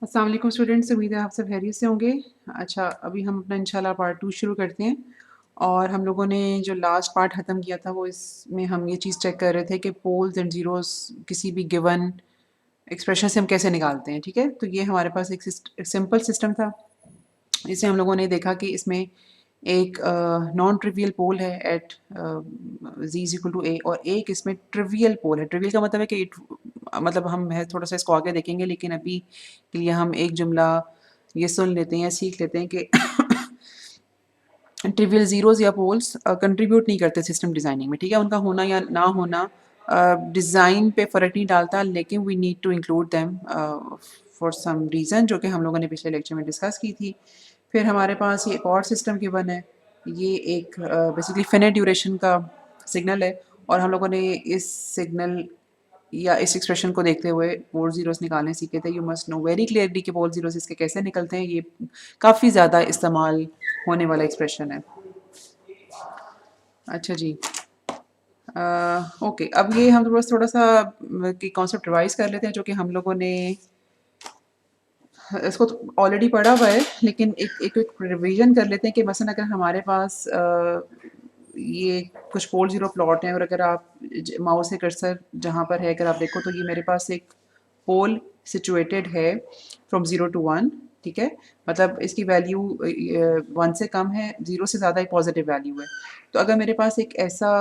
अस्सलाम वालेकुम स्टूडेंट्स, उम्मीद है आप सब खैरियत से होंगे। अच्छा, अभी हम अपना इंशाल्लाह पार्ट 2 शुरू करते हैं। और हम लोगों ने जो लास्ट पार्ट ख़त्म किया था वो इसमें हम ये चीज़ चेक कर रहे थे कि पोल्स एंड ज़ीरोस किसी भी गिवन एक्सप्रेशन से हम कैसे निकालते हैं, ठीक है? तो ये हमारे पास एक सिंपल सिस्टम था। इसे हम लोगों ने देखा कि इसमें एक नॉन ट्रिवियल पोल है at z is equal to a, और एक इसमें ट्रिवियल पोल है। ट्रिवियल का मतलब है कि मतलब हम है थोड़ा सा इसको आगे देखेंगे, लेकिन अभी के लिए हम एक जुमला ये सुन लेते हैं या सीख लेते हैं कि ट्रिवियल ज़ीरोज़ या पोल्स कंट्रीब्यूट नहीं करते सिस्टम डिज़ाइनिंग में, ठीक है? उनका होना या ना होना डिज़ाइन पे फ़र्क नहीं डालता, लेकिन we need to include them for some reason, जो कि हम लोगों ने पिछले लेक्चर में डिस्कस की थी। फिर हमारे पास ये एक और सिस्टम गिवन है। ये एक बेसिकली फिनिट ड्यूरेशन का सिग्नल है, और हम लोगों ने इस सिग्नल या इस एक्सप्रेशन को देखते हुए पोल ज़ीरोज़ निकालने सीखे थे। You must know very clearly कि पोल ज़ीरोज़ इसके कैसे निकलते हैं। ये काफ़ी ज़्यादा इस्तेमाल होने वाला एक्सप्रेशन है। अच्छा जी। ओके, अब ये हम थोड़ा सा कि कॉन्सेप्ट रिवाइज कर लेते हैं, जो कि हम लोगों ने इसको तो ऑलरेडी पढ़ा हुआ है, लेकिन एक रिवीजन कर लेते हैं कि मसलन अगर हमारे पास ये कुछ पोल ज़ीरो प्लॉट हैं, और अगर आप माउस से कर्सर जहाँ पर है अगर आप देखो तो ये मेरे पास एक पोल सिचुएटेड है फ्रॉम 0 to 1, ठीक है? मतलब इसकी वैल्यू 1 से कम है, 0 से ज़्यादा एक पॉजिटिव वैल्यू है। तो अगर मेरे पास एक ऐसा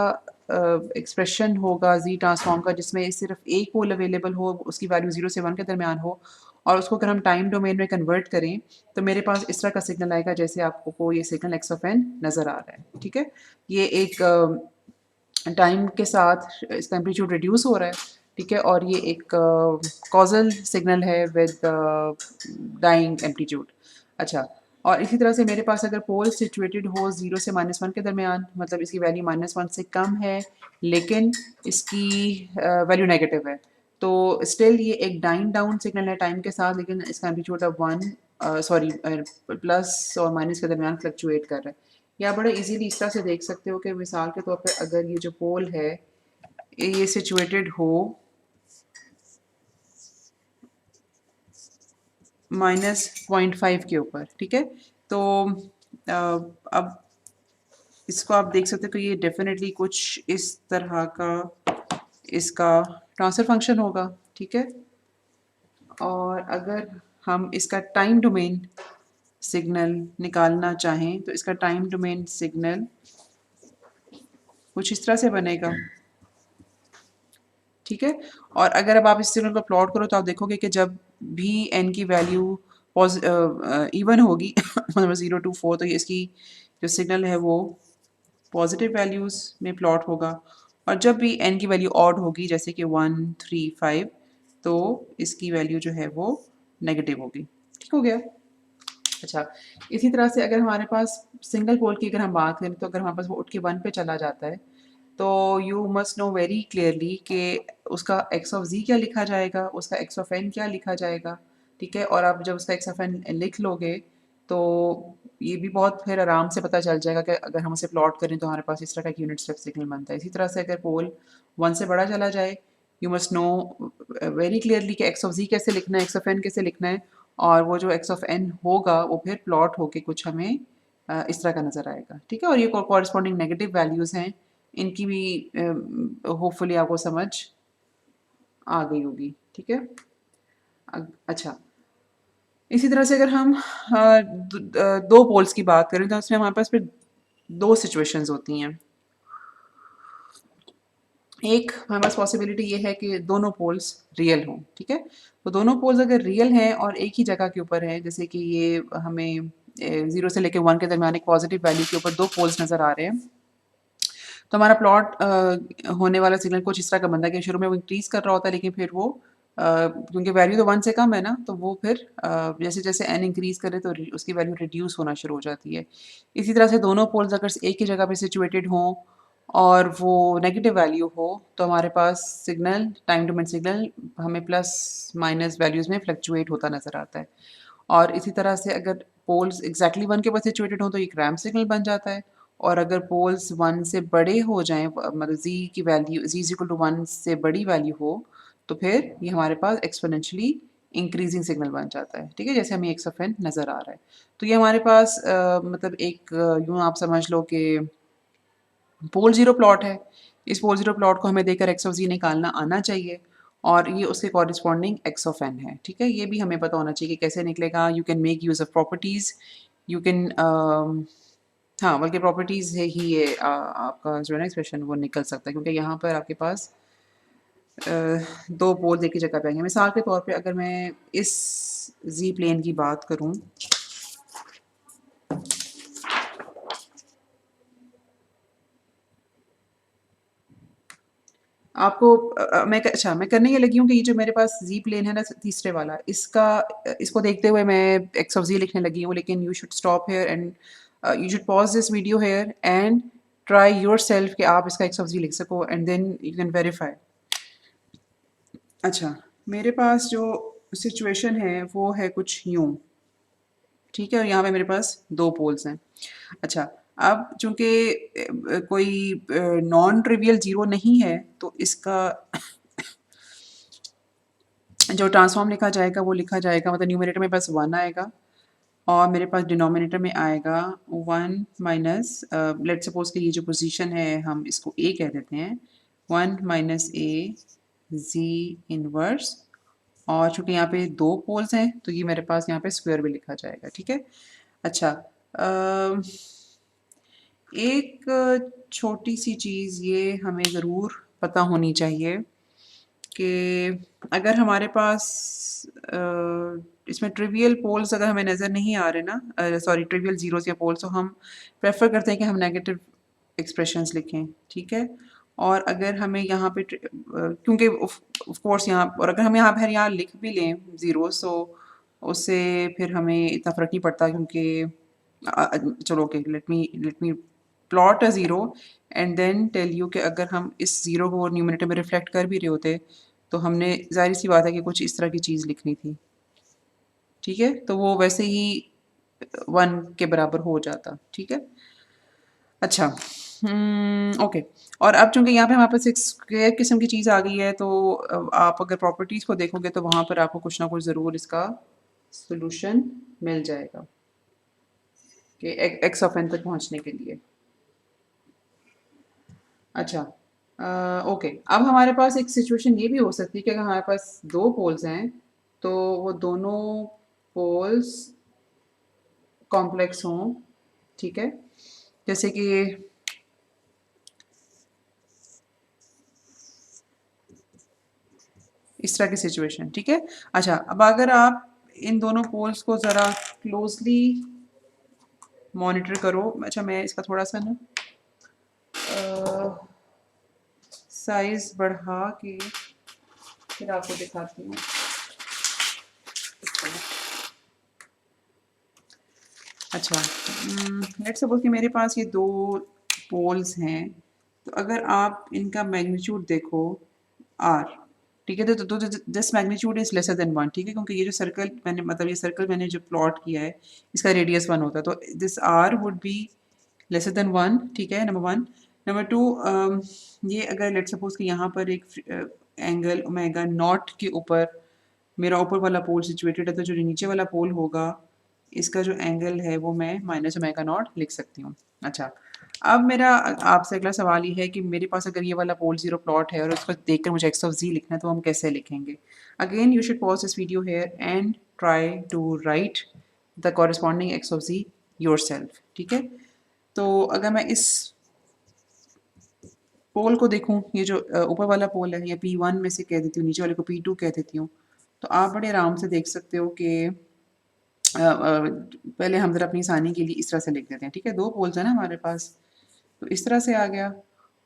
एक्सप्रेशन होगा जी ट्रांसफॉर्म का जिसमें सिर्फ एक पोल अवेलेबल हो, उसकी वैल्यू 0 से 1 के दरमियान हो, और उसको अगर हम टाइम डोमेन में कन्वर्ट करें, तो मेरे पास इस तरह का सिग्नल आएगा जैसे आपको ये सिग्नल एक्स ऑफ एन नज़र आ रहा है, ठीक है? ये एक टाइम के साथ इसका एम्पलीट्यूड रिड्यूस हो रहा है, ठीक है? और ये एक कॉजल सिग्नल है विद डाइंग एम्पलीट्यूड। अच्छा, और इसी तरह से मेरे पास अगर पोल सिचुएटेड हो 0 से -1 के दरमियान, मतलब इसकी वैल्यू -1 से कम है, लेकिन इसकी वैल्यू नेगेटिव है, तो स्टिल ये एक डाइंग डाउन सिग्नल है टाइम के साथ, लेकिन इसका एम्पलीट्यूड अब 1 सॉरी प्लस और माइनस के दरमियान फ्लक्चुएट कर रहा है। या बड़े इजीली इस तरह से देख सकते हो कि मिसाल के तौर पे अगर ये जो पोल है ये सिचुएटेड हो -0.5 के ऊपर, ठीक है? तो अब इसको आप देख सकते हो कि ये डेफिनेटली कुछ इस तरह का इसका ट्रांसफर फंक्शन होगा, ठीक है? और अगर हम इसका टाइम डोमेन सिग्नल निकालना चाहें तो इसका टाइम डोमेन सिग्नल कुछ इस तरह से बनेगा, ठीक है? और अगर अब आप इस सिग्नल को प्लॉट करो तो आप देखोगे कि जब भी n की वैल्यू इवन होगी मतलब 0 to 4, तो ये इसकी जो सिग्नल है वो पॉजिटिव वैल्यूज़ में प्लॉट होगा, और जब भी n की वैल्यू ऑड होगी जैसे कि 1 3 5, तो इसकी वैल्यू जो है वो नेगेटिव होगी। ठीक हो गया? अच्छा, इसी तरह से अगर हमारे पास सिंगल पोल की अगर हम बात करें, तो अगर हमारे पास वो उठ के 1 पे चला जाता है, तो you must know very clearly कि उसका एक्स ऑफ जी क्या लिखा जाएगा, उसका एक्स ऑफ एन क्या लिखा जाएगा, ठीक है? और आप जब उसका एक्स ऑफ एन लिख लोगे, तो ये भी बहुत फिर आराम से पता चल जाएगा कि अगर हम उसे प्लॉट करें तो हमारे पास इस तरह का एक यूनिट स्टेप सिग्नल बनता है। इसी तरह से अगर पोल 1 से बड़ा चला जाए, you must know very clearly कि एक्स ऑफ जी कैसे लिखना है, एक्स ऑफ एन कैसे लिखना है, और वो जो एक्स ऑफ एन होगा वो फिर प्लॉट होके कुछ हमें इस तरह का नज़र आएगा, ठीक है? और ये कॉरस्पॉन्डिंग नेगेटिव वैल्यूज़ हैं, इनकी भी होपफुली आपको समझ आ गई होगी, ठीक है? अच्छा, इसी तरह से अगर हम दो पोल्स की बात करें तो उसमें हमारे पास फिर दो सिचुएशंस होती हैं। एक हमारे पास पॉसिबिलिटी ये है कि दोनों पोल्स रियल हों, ठीक है? तो दोनों पोल्स अगर रियल हैं और एक ही जगह के ऊपर हैं, जैसे कि ये हमें 0 से लेके 1 के दरमियान एक पॉजिटिव वैल्यू के ऊपर दो पोल्स नज़र आ रहे हैं, तो हमारा प्लॉट होने वाला सिग्नल कुछ इस तरह का बनता है कि शुरू में वो इंक्रीज़ कर रहा होता है, लेकिन फिर वो क्योंकि वैल्यू तो 1 से कम है ना, तो वो फिर जैसे-जैसे n इंक्रीज़ करे तो उसकी वैल्यू रिड्यूस होना शुरू हो जाती है। इसी तरह से दोनों पोल्स अगर एक ही जगह पे सिचुएटेड हों और वो नेगेटिव वैल्यू हो, तो हमारे पास सिग्नल टाइम डोमेन सिग्नल हमें प्लस माइनस वैल्यूज़ में फ्लक्चुएट होता नज़र आता है। और इसी तरह से अगर पोल्स एग्जैक्टली 1 के ऊपर सिचुएटेड हों तो एक रैंप सिग्नल बन जाता है, और अगर पोल्स 1 से बड़े हो जाएँ, मतलब z की value z is equal to 1 से बड़ी वैल्यू हो, तो फिर ये हमारे पास एक्सपोनेंशियली इंक्रीजिंग सिग्नल बन जाता है, ठीक है, जैसे हमें एक्स ऑफ एन नज़र आ रहा है। तो ये हमारे पास मतलब एक यूँ आप समझ लो कि पोल ज़ीरो प्लॉट है। इस पोल ज़ीरो प्लॉट को हमें देकर एक्स ऑफ ज़ी निकालना आना चाहिए और ये उसके कॉरस्पॉन्डिंग एक्स ऑफ एन है, ठीक है। ये भी हमें पता होना चाहिए कि कैसे निकलेगा। You can make use of properties, you can हाँ, बल्कि प्रॉपर्टीज़ है ही ये आपका जो है ना एक्सप्रेशन वो निकल सकता है, क्योंकि यहाँ पर आपके पास दो पोल्स एक ही जगह पे आएंगे। मिसाल के तौर पे अगर मैं इस जी प्लेन की बात करूँ, आपको मैं करने ये लगी हूँ कि ये जो मेरे पास जी प्लेन है ना तीसरे वाला, इसको देखते हुए मैं एक्स ऑफ जी लिखने लगी हूँ, लेकिन you should stop here and you should pause this video here and try yourself कि आप इसका एक्स ऑफ जी लिख सको and then you can verify. अच्छा, मेरे पास जो सिचुएशन है वो है कुछ यूँ, ठीक है, और यहाँ पे मेरे पास दो पोल्स हैं। अच्छा, अब चूंकि कोई नॉन ट्रिवियल जीरो नहीं है तो इसका जो ट्रांसफॉर्म लिखा जाएगा वो लिखा जाएगा, मतलब न्यूमरेटर में बस वन आएगा और मेरे पास डिनोमिनेटर में आएगा वन माइनस, लेट सपोज कि ये जो पोजीशन है हम इसको ए कह देते हैं, वन माइनस ए जी इनवर्स, और चूंकि यहाँ पे दो पोल्स हैं तो ये मेरे पास यहाँ पे स्क्वायर भी लिखा जाएगा, ठीक है। अच्छा, एक छोटी सी चीज़ ये हमें ज़रूर पता होनी चाहिए कि अगर हमारे पास इसमें ट्रिवियल पोल्स अगर हमें नज़र नहीं आ रहे ना, सॉरी ट्रिवियल ज़ीरोज़ या पोल्स, तो हम प्रेफर करते हैं कि हम नेगेटिव एक्सप्रेशंस लिखें, ठीक है। और अगर हमें यहाँ पे क्योंकि ऑफ कोर्स यहाँ, और अगर हम यहाँ लिख भी लें ज़ीरोज़ तो उससे फिर हमें इतना फ़र्क नहीं पड़ता, क्योंकि चलो okay, let me plot a zero and then tell you कि अगर हम इस ज़ीरो को न्यूमरेटर में रिफ्लेक्ट कर भी रहे होते तो हमने ज़ाहिर सी बात है कि कुछ इस तरह की चीज़ लिखनी थी, ठीक है, तो वो वैसे ही वन के बराबर हो जाता, ठीक है। अच्छा, ओके, और अब चूंकि यहाँ पे हमारे पास एक स्क्वायर किस्म की चीज़ आ गई है तो आप अगर प्रॉपर्टीज़ को देखोगे तो वहाँ पर आपको कुछ ना कुछ ज़रूर इसका सोल्यूशन मिल जाएगा कि एक्स ऑफ एन तक पहुँचने के लिए। अच्छा, ओके, अब हमारे पास एक सिचुएशन ये भी हो सकती है कि अगर हमारे पास दो पोल्स हैं तो वो दोनों पोल्स कॉम्प्लेक्स हों, ठीक है, जैसे कि इस तरह की सिचुएशन, ठीक है। अच्छा, अब अगर आप इन दोनों पोल्स को ज़रा क्लोजली मॉनिटर करो, अच्छा मैं इसका थोड़ा सा ना साइज बढ़ा के फिर आपको दिखाती हूँ। अच्छा, लेट्स सपोज कि मेरे पास ये दो पोल्स हैं, तो अगर आप इनका मैग्नीट्यूड देखो आर, ठीक है, तो this magnitude is lesser than one, ठीक है, क्योंकि ये जो सर्कल मैंने, मतलब ये सर्कल मैंने जो प्लॉट किया है इसका रेडियस वन होता है, तो this R would be lesser than one, ठीक है, नंबर वन। नंबर टू, ये अगर लेट सपोज कि यहाँ पर एक एंगल ओमेगा नॉट के ऊपर मेरा ऊपर वाला पोल सिचुएटेड है, तो जो नीचे वाला पोल होगा इसका जो एंगल है वो मैं माइनस ओमेगा नॉट लिख सकती हूँ। अच्छा, अब मेरा आपसे अगला सवाल ये है कि मेरे पास अगर ये वाला पोल ज़ीरो प्लॉट है और उसको देखकर मुझे एक्स ऑफ जी लिखना है तो हम कैसे लिखेंगे। Again you should pause this video here and try to write the corresponding X of Z yourself, ठीक है। तो अगर मैं इस पोल को देखूं, ये जो ऊपर वाला पोल है, या P1 में से कह देती हूँ, नीचे वाले को P2 कह देती हूँ, तो आप बड़े आराम से देख सकते हो कि पहले हम ज़रा अपनी आसानी के लिए इस तरह से लिख देते हैं, ठीक है। दो पोल्स हैं ना हमारे पास, तो इस तरह से आ गया,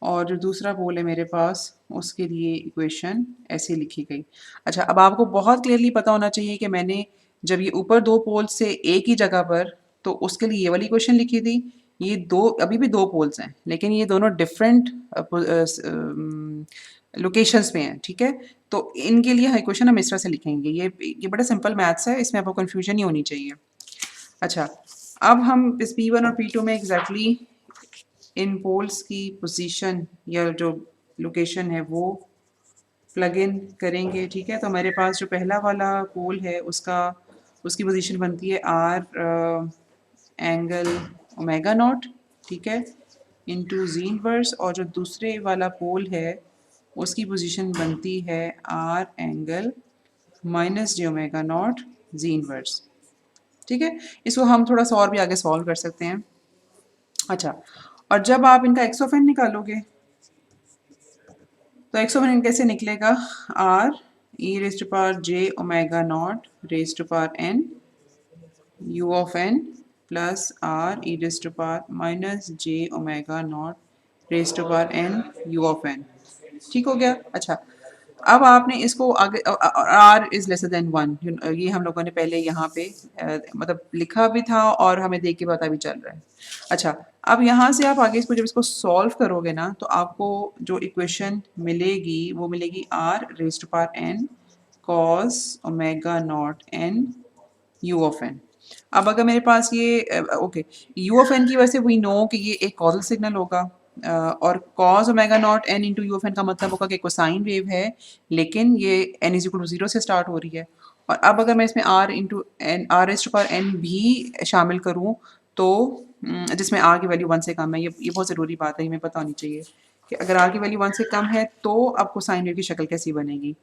और जो दूसरा पोल है मेरे पास उसके लिए इक्वेशन ऐसे लिखी गई। अच्छा, अब आपको बहुत क्लियरली पता होना चाहिए कि मैंने जब ये ऊपर दो पोल से एक ही जगह पर, तो उसके लिए ये वाली इक्वेशन लिखी थी। ये दो अभी भी दो पोल्स हैं लेकिन ये दोनों डिफरेंट लोकेशंस पे हैं, ठीक है। तो इनके लिए इक्वेशन हम इस तरह से लिखेंगे। ये बड़ा सिंपल मैथ्स है, इसमें आपको कन्फ्यूजन नहीं होनी चाहिए। अच्छा, अब हम इस P1 और P2 में एग्जैक्टली इन पोल्स की पोजीशन या जो लोकेशन है वो प्लग इन करेंगे, ठीक है। तो हमारे पास जो पहला वाला पोल है उसकी पोजीशन बनती है आर एंगल ओमेगा नॉट, ठीक है, इनटू जी इनवर्स, और जो दूसरे वाला पोल है उसकी पोजीशन बनती है R angle minus J omega not ji inverse, ठीक है। इसको हम थोड़ा सा और भी आगे सॉल्व कर सकते हैं। अच्छा, और जब आप इनका एक्स ऑफ एन निकालोगे तो एक्स ऑफ एन कैसे निकलेगा, R E raise to power J omega naught raise to power N u of n plus R E raise to power minus J omega naught raise to power N u of n, ठीक हो गया। अच्छा, अब आपने इसको आगे r is lesser than 1, ये हम लोगों ने पहले यहाँ पे मतलब लिखा भी था और हमें देख के पता भी चल रहा है। अच्छा, अब यहाँ से आप आगे इसको जब इसको सॉल्व करोगे ना तो आपको जो इक्वेशन मिलेगी वो मिलेगी r raise to power n cos omega naught n u of n। अब अगर मेरे पास ये ओके, u of n की वजह से वी नो कि ये एक कॉजल सिग्नल होगा, और cos omega naught n into U of N का मतलब होगा कि कोसाइन वेव है, लेकिन ये n इज इक्वल टू 0 से स्टार्ट हो रही है। और अब अगर मैं इसमें r into N R raise to power n भी शामिल करूँ तो जिसमें r की वैल्यू 1 से कम है, ये बहुत ज़रूरी बात है, ये हमें पता होनी चाहिए कि अगर r की वैल्यू 1 से कम है तो अब कोसाइन वेव की शक्ल कैसी बनेगी।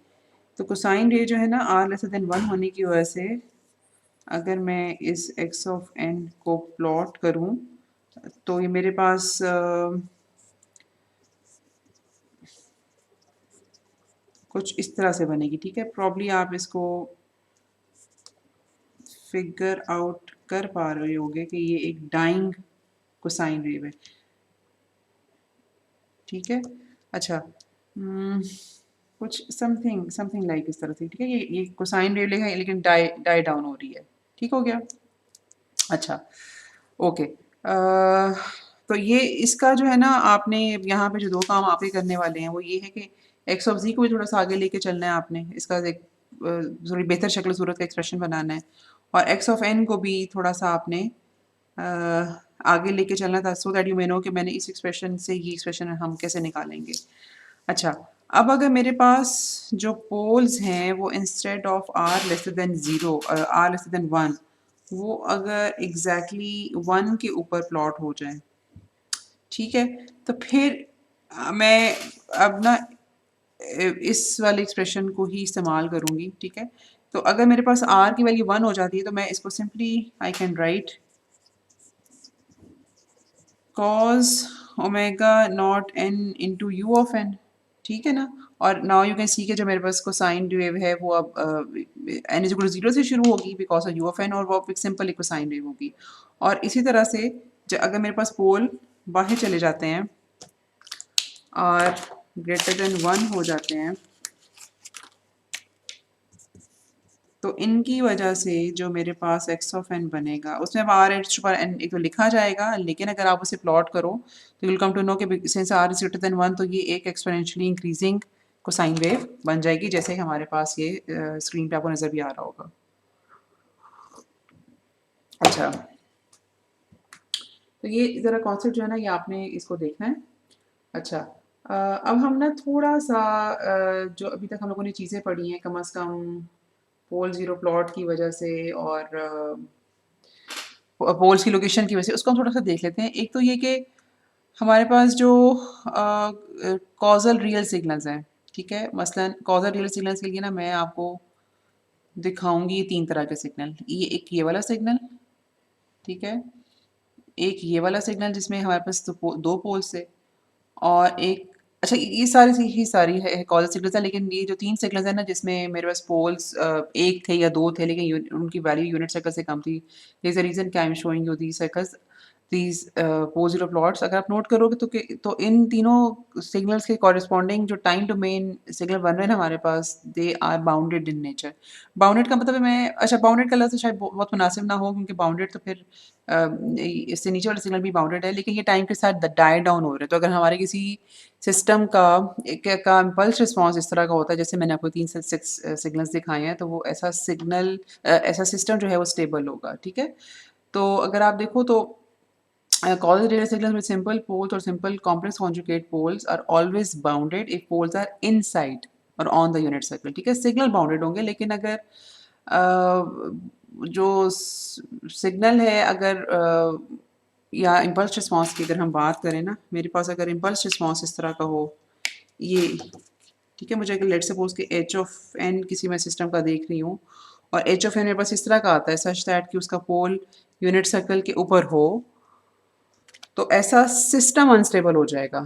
तो कोसाइन वेव जो है ना r लेसर देन 1 होने की वजह से अगर मैं इस x ऑफ n को प्लॉट करूं तो ये मेरे पास कुछ इस तरह से बनेगी, ठीक है। प्रॉब्ली आप इसको फिगर आउट कर पा रहे होगे कि ये एक डाइंग कोसाइन वेव है, ठीक है। अच्छा, कुछ समथिंग समथिंग लाइक इस तरह से, ठीक है। ये कोसाइन वेव है लेकिन डाई डाई डाउन हो रही है, ठीक हो गया। अच्छा, ओके, तो ये इसका जो है ना आपने यहाँ पे जो दो काम आप ही करने वाले हैं वो ये है कि एक्स ऑफ जी को भी थोड़ा सा आगे लेके चलना है आपने, इसका एक थोड़ी बेहतर शक्ल सूरत का एक्सप्रेशन बनाना है, और एक्स ऑफ एन को भी थोड़ा सा आपने आगे लेके चलना था, so that you may know कि मैंने इस एक्सप्रेशन से ये एक्सप्रेशन हम कैसे निकालेंगे। अच्छा, अब अगर मेरे पास जो पोल्स हैं वो instead of R lesser than zero, R lesser than 1, वो अगर एग्जैक्टली 1 के ऊपर प्लॉट हो जाए, ठीक है, तो फिर मैं अब ना इस वाले एक्सप्रेशन को ही इस्तेमाल करूँगी, ठीक है। तो अगर मेरे पास r की वैल्यू 1 हो जाती है तो मैं इसको simply I can write cos omega naught n into U of n, ठीक है ना। और नाउ यू कैन सी के जो मेरे पास को साइन वेव है वो अब n इज इक्वल टू 0 से शुरू होगी because of you of n, और वो एक सिंपल एक साइन वेव होगी। और इसी तरह से अगर मेरे पास पोल बाहर चले जाते हैं और ग्रेटर देन 1 हो जाते हैं तो इनकी वजह से जो मेरे पास एक्स ऑफ एन बनेगा उसमें अब आर एच पर एन एक तो लिखा जाएगा, लेकिन अगर आप उसे प्लॉट करो तो विल कम टू नो कि since R is greater than 1 तो ये एक एक्सपोनेंशियली इंक्रीजिंग कोसाइन वेव बन जाएगी, जैसे हमारे पास ये स्क्रीन पे आपको नज़र भी आ रहा होगा। अच्छा, तो ये ज़रा कॉन्सेप्ट जो है ना ये आपने इसको देखना है। अच्छा, अब हम ना थोड़ा सा जो अभी तक हम लोगों ने चीज़ें पढ़ी हैं कम अज़ कम पोल ज़ीरो प्लॉट की वजह से और पोल्स की लोकेशन की वजह से, उसको हम थोड़ा सा देख लेते हैं। एक तो ये कि हमारे पास जो कॉजल रियल सिग्नल्स हैं, ठीक है, मसलन कॉजल रियल सिग्नल्स के लिए ना मैं आपको दिखाऊंगी 3 तरह के सिग्नल। ये एक ये वाला सिग्नल, ठीक है, एक ये वाला सिग्नल जिसमें हमारे पास दो पोल्स है, और एक अच्छा ये सारी ही सारी है कॉजल सिग्नल्स है, लेकिन ये जो 3 सिग्नल्स हैं ना जिसमें मेरे पास पोल्स एक थे या दो थे लेकिन उनकी वैल्यू यूनिट सर्कल से कम थी। देयर इज अ रीजन कि I am showing you these circles, these pole plots. अगर आप नोट करोगे तो इन तीनों सिग्नल्स के कॉरेस्पॉन्डिंग जो टाइम डोमेन सिग्नल बन रहे हैं ना हमारे पास, they are bounded in nature. Bounded का मतलब है मैं अच्छा बाउंडेड का लफ्ज़ शायद बहुत मुनासिब ना हो क्योंकि बाउंडेड तो फिर इससे नीचे वाला सिग्नल भी बाउंडेड है, लेकिन ये टाइम के साथ डाई डाउन हो रहे हैं। तो अगर हमारे किसी सिस्टम का इम्पल्स रिस्पॉन्स इस तरह का होता है जैसे मैंने आपको 3 से 6 सिग्नल्स दिखाए हैं, तो वो ऐसा सिग्नल ऐसा सिस्टम जो है वो स्टेबल होगा, ठीक है। तो अगर आप देखो तो causal data signals with simple poles or simple complex conjugate poles are always bounded if poles are inside. और ऑन द यूनिट सर्कल, ठीक है। सिग्नल बाउंडेड होंगे, लेकिन अगर जो सिग्नल है, अगर या इम्पल्स रिस्पॉन्स की अगर हम बात करें ना, मेरे पास अगर इम्पल्स रिस्पॉन्स इस तरह का हो, ये ठीक है, मुझे अगर लेट सपोज कि एच ऑफ एन किसी मैं सिस्टम का देख रही हूँ और एच ऑफ एन मेरे पास इस तरह का आता है सच दैट कि उसका पोल यूनिट सर्कल के ऊपर हो, तो ऐसा सिस्टम अनस्टेबल हो जाएगा।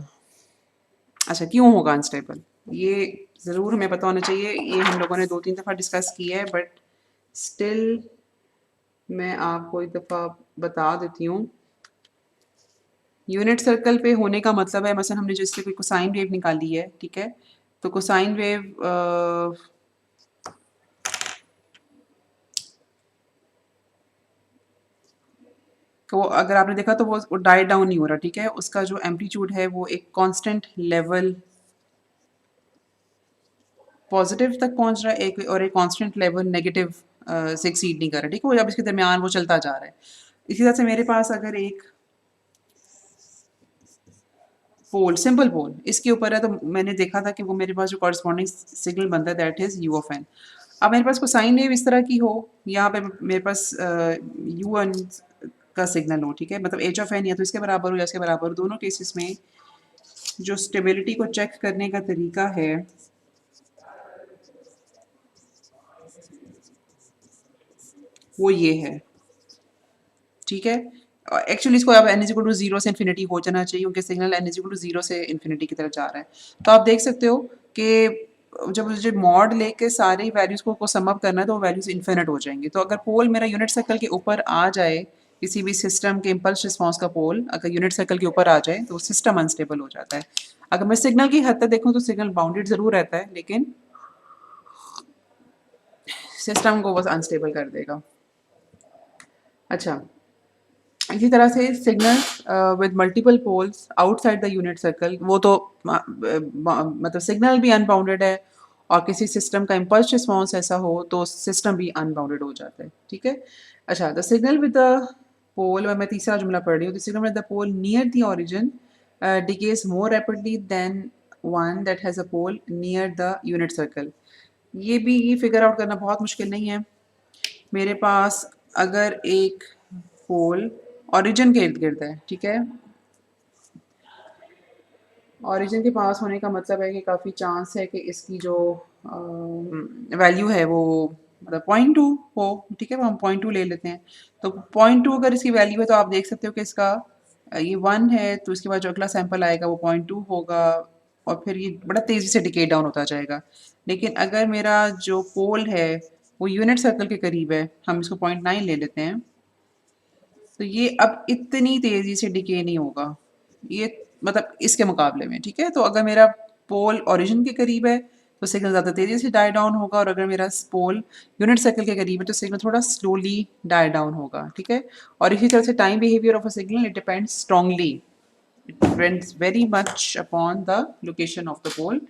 अच्छा, क्यों होगा अनस्टेबल? ये ज़रूर हमें पता होना चाहिए, ये हम लोगों ने 2-3 दफ़ा डिस्कस किया है, बट स्टिल मैं आपको एक दफ़ा बता देती हूँ। यूनिट सर्कल पे होने का मतलब है, मसलन हमने जैसे कोई कोसाइन वेव निकाली है, ठीक है, तो कोसाइन वेव तो अगर आपने देखा तो वो डाई डाउन नहीं हो रहा, ठीक है, उसका जो एम्पलीट्यूड है वो एक कांस्टेंट लेवल पॉजिटिव तक पहुंच रहा है, एक और एक कांस्टेंट लेवल नेगेटिव से एक्सीड नहीं कर रहा, ठीक है, वो जब इसके दरमियान वो चलता जा रहा है। इसी तरह से मेरे पास अगर एक पोल, सिंपल पोल इसके ऊपर है, तो मैंने देखा था कि वो मेरे पास जो कॉरस्पॉन्डिंग सिग्नल बनता है that is U of N. अब मेरे पास कोई साइन वेव इस तरह की हो, यहाँ पे मेरे पास यू एन का सिग्नल हो, ठीक है, मतलब एच ऑफ एन या तो इसके बराबर हो या इसके बराबर हो, दोनों केसेस में जो स्टेबिलिटी को चेक करने का तरीका है वो ये है, ठीक है। एक्चुअली इसको अब एन इक्वल टू जीरो से इन्फिनिटी हो जाना चाहिए, क्योंकि signal N equal to zero से इन्फिनिटी की तरफ जा रहा है। तो आप देख सकते हो कि जब मुझे मॉड लेके सारी वैल्यूज़ को सम अप करना है तो वो वैल्यूज़ इन्फिनिट हो जाएंगी। तो अगर पोल मेरा यूनिट सर्कल के ऊपर आ जाए, किसी भी सिस्टम के इम्पल्स रिस्पॉन्स का पोल अगर यूनिट सर्कल के ऊपर आ जाए तो सिस्टम अनस्टेबल हो जाता है। अगर मैं सिग्नल की हद तक देखूँ तो सिग्नल बाउंडेड ज़रूर रहता है, लेकिन सिस्टम को बस अनस्टेबल कर देगा। अच्छा, इसी तरह से signal with multiple poles outside the unit circle, वो तो मतलब सिग्नल भी अनबाउंडेड है, और किसी सिस्टम का इम्पल्स रिस्पॉन्स ऐसा हो तो सिस्टम भी अनबाउंडेड हो जाता है, ठीक है। अच्छा, the signal with the pole, मैं तीसरा जुमला पढ़ रही हूँ, the signal with the pole near the origin decays more rapidly than one that has a pole near the unit circle. ये फिगर आउट करना बहुत मुश्किल नहीं है। मेरे पास अगर एक पोल ओरिजिन के इर्द गिर्द है, ठीक है, ओरिजिन के पास होने का मतलब है कि काफ़ी चांस है कि इसकी जो वैल्यू है वो मतलब 0.2 हो, ठीक है, वो हम 0.2 ले लेते हैं। तो 0.2 अगर इसकी वैल्यू है तो आप देख सकते हो कि इसका ये 1 है, तो इसके बाद जो अगला सैंपल आएगा वो 0.2 होगा, और फिर ये बड़ा तेज़ी से डिके डाउन होता जाएगा। लेकिन अगर मेरा जो पोल है वो यूनिट सर्कल के करीब है, हम इसको 0.9 ले लेते हैं, तो ये अब इतनी तेज़ी से डिके नहीं होगा, ये मतलब इसके मुकाबले में, ठीक है। तो अगर मेरा पोल ओरिजिन के करीब है तो सिग्नल ज़्यादा तेज़ी से डाई डाउन होगा, और अगर मेरा पोल यूनिट सर्कल के करीब है तो सिग्नल थोड़ा स्लोली डाई डाउन होगा, ठीक है। और इसी तरह से time behaviour of a signal it depends strongly, it depends very much upon the location of the pole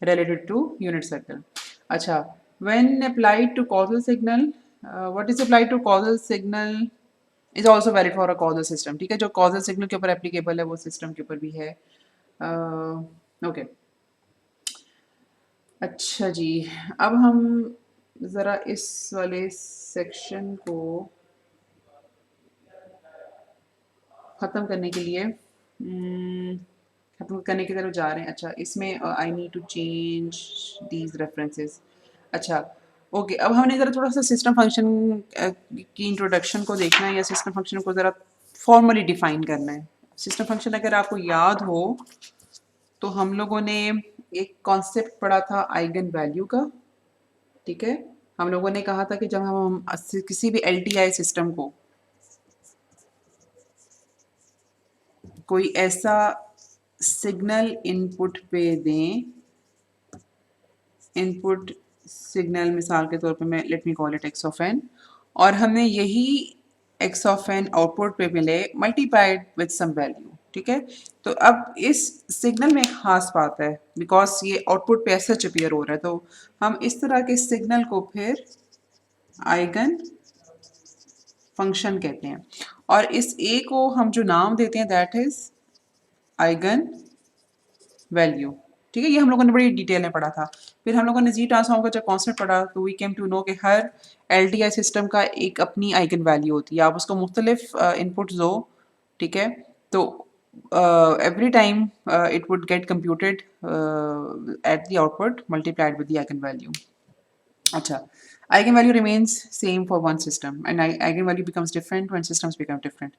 related to unit circle. अच्छा, when applied to causal signal, what is applied to causal signal is also valid for a causal system, ठीक है, जो causal signal के ऊपर applicable है वो system के ऊपर भी है। ओके, अच्छा जी, अब हम ज़रा इस वाले सेक्शन को ख़त्म करने के लिए ख़त्म करने की तरफ जा रहे हैं। अच्छा, इसमें I need to change these references. अच्छा, ओके, अब हमने ज़रा थोड़ा सा सिस्टम फंक्शन की इंट्रोडक्शन को देखना है, या सिस्टम फंक्शन को ज़रा फॉर्मली डिफाइन करना है। सिस्टम फंक्शन अगर आपको याद हो तो हम लोगों ने एक कॉन्सेप्ट पढ़ा था आइगन वैल्यू का, ठीक है। हम लोगों ने कहा था कि जब हम किसी भी एल सिस्टम को कोई ऐसा सिग्नल इनपुट पे दें, इनपुट सिग्नल मिसाल के तौर पे मैं let me call it X of N, और हमें यही एक्स ऑफ एन आउटपुट पे मिले मल्टीप्लाइड विद सम वैल्यू, ठीक है। तो अब इस सिग्नल में एक खास बात है, बिकॉज ये आउटपुट पे ऐसा अपीयर हो रहा है, तो हम इस तरह के सिग्नल को फिर आइगन फंक्शन कहते हैं, और इस ए को हम जो नाम देते हैं दैट इज आइगन वैल्यू, ठीक है। ये हम लोगों ने बड़ी डिटेल में पढ़ा था। फिर हम लोगों ने जी ट्रांसफॉर्म का जब कॉन्सेप्ट पढ़ा तो वी केम टू नो कि हर एल सिस्टम का एक अपनी आइगन वैल्यू होती है, आप उसको मुख्तलिफ इनपुट दो, ठीक है, तो every time it would get computed at the output multiplied with the eigenvalue. अच्छा, eigenvalue remains same for one system and eigenvalue becomes different when systems become different.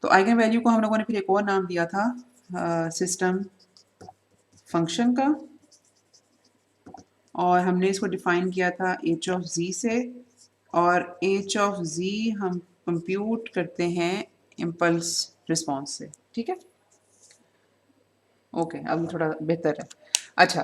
तो eigenvalue को हम लोगों ने फिर एक और नाम दिया था system function का, और हमने इसको डिफाइन किया था h of z से, और h of z हम कंप्यूट करते हैं इम्पल्स रिस्पॉन्स से, ठीक है। ओके, अब थोड़ा बेहतर है। अच्छा,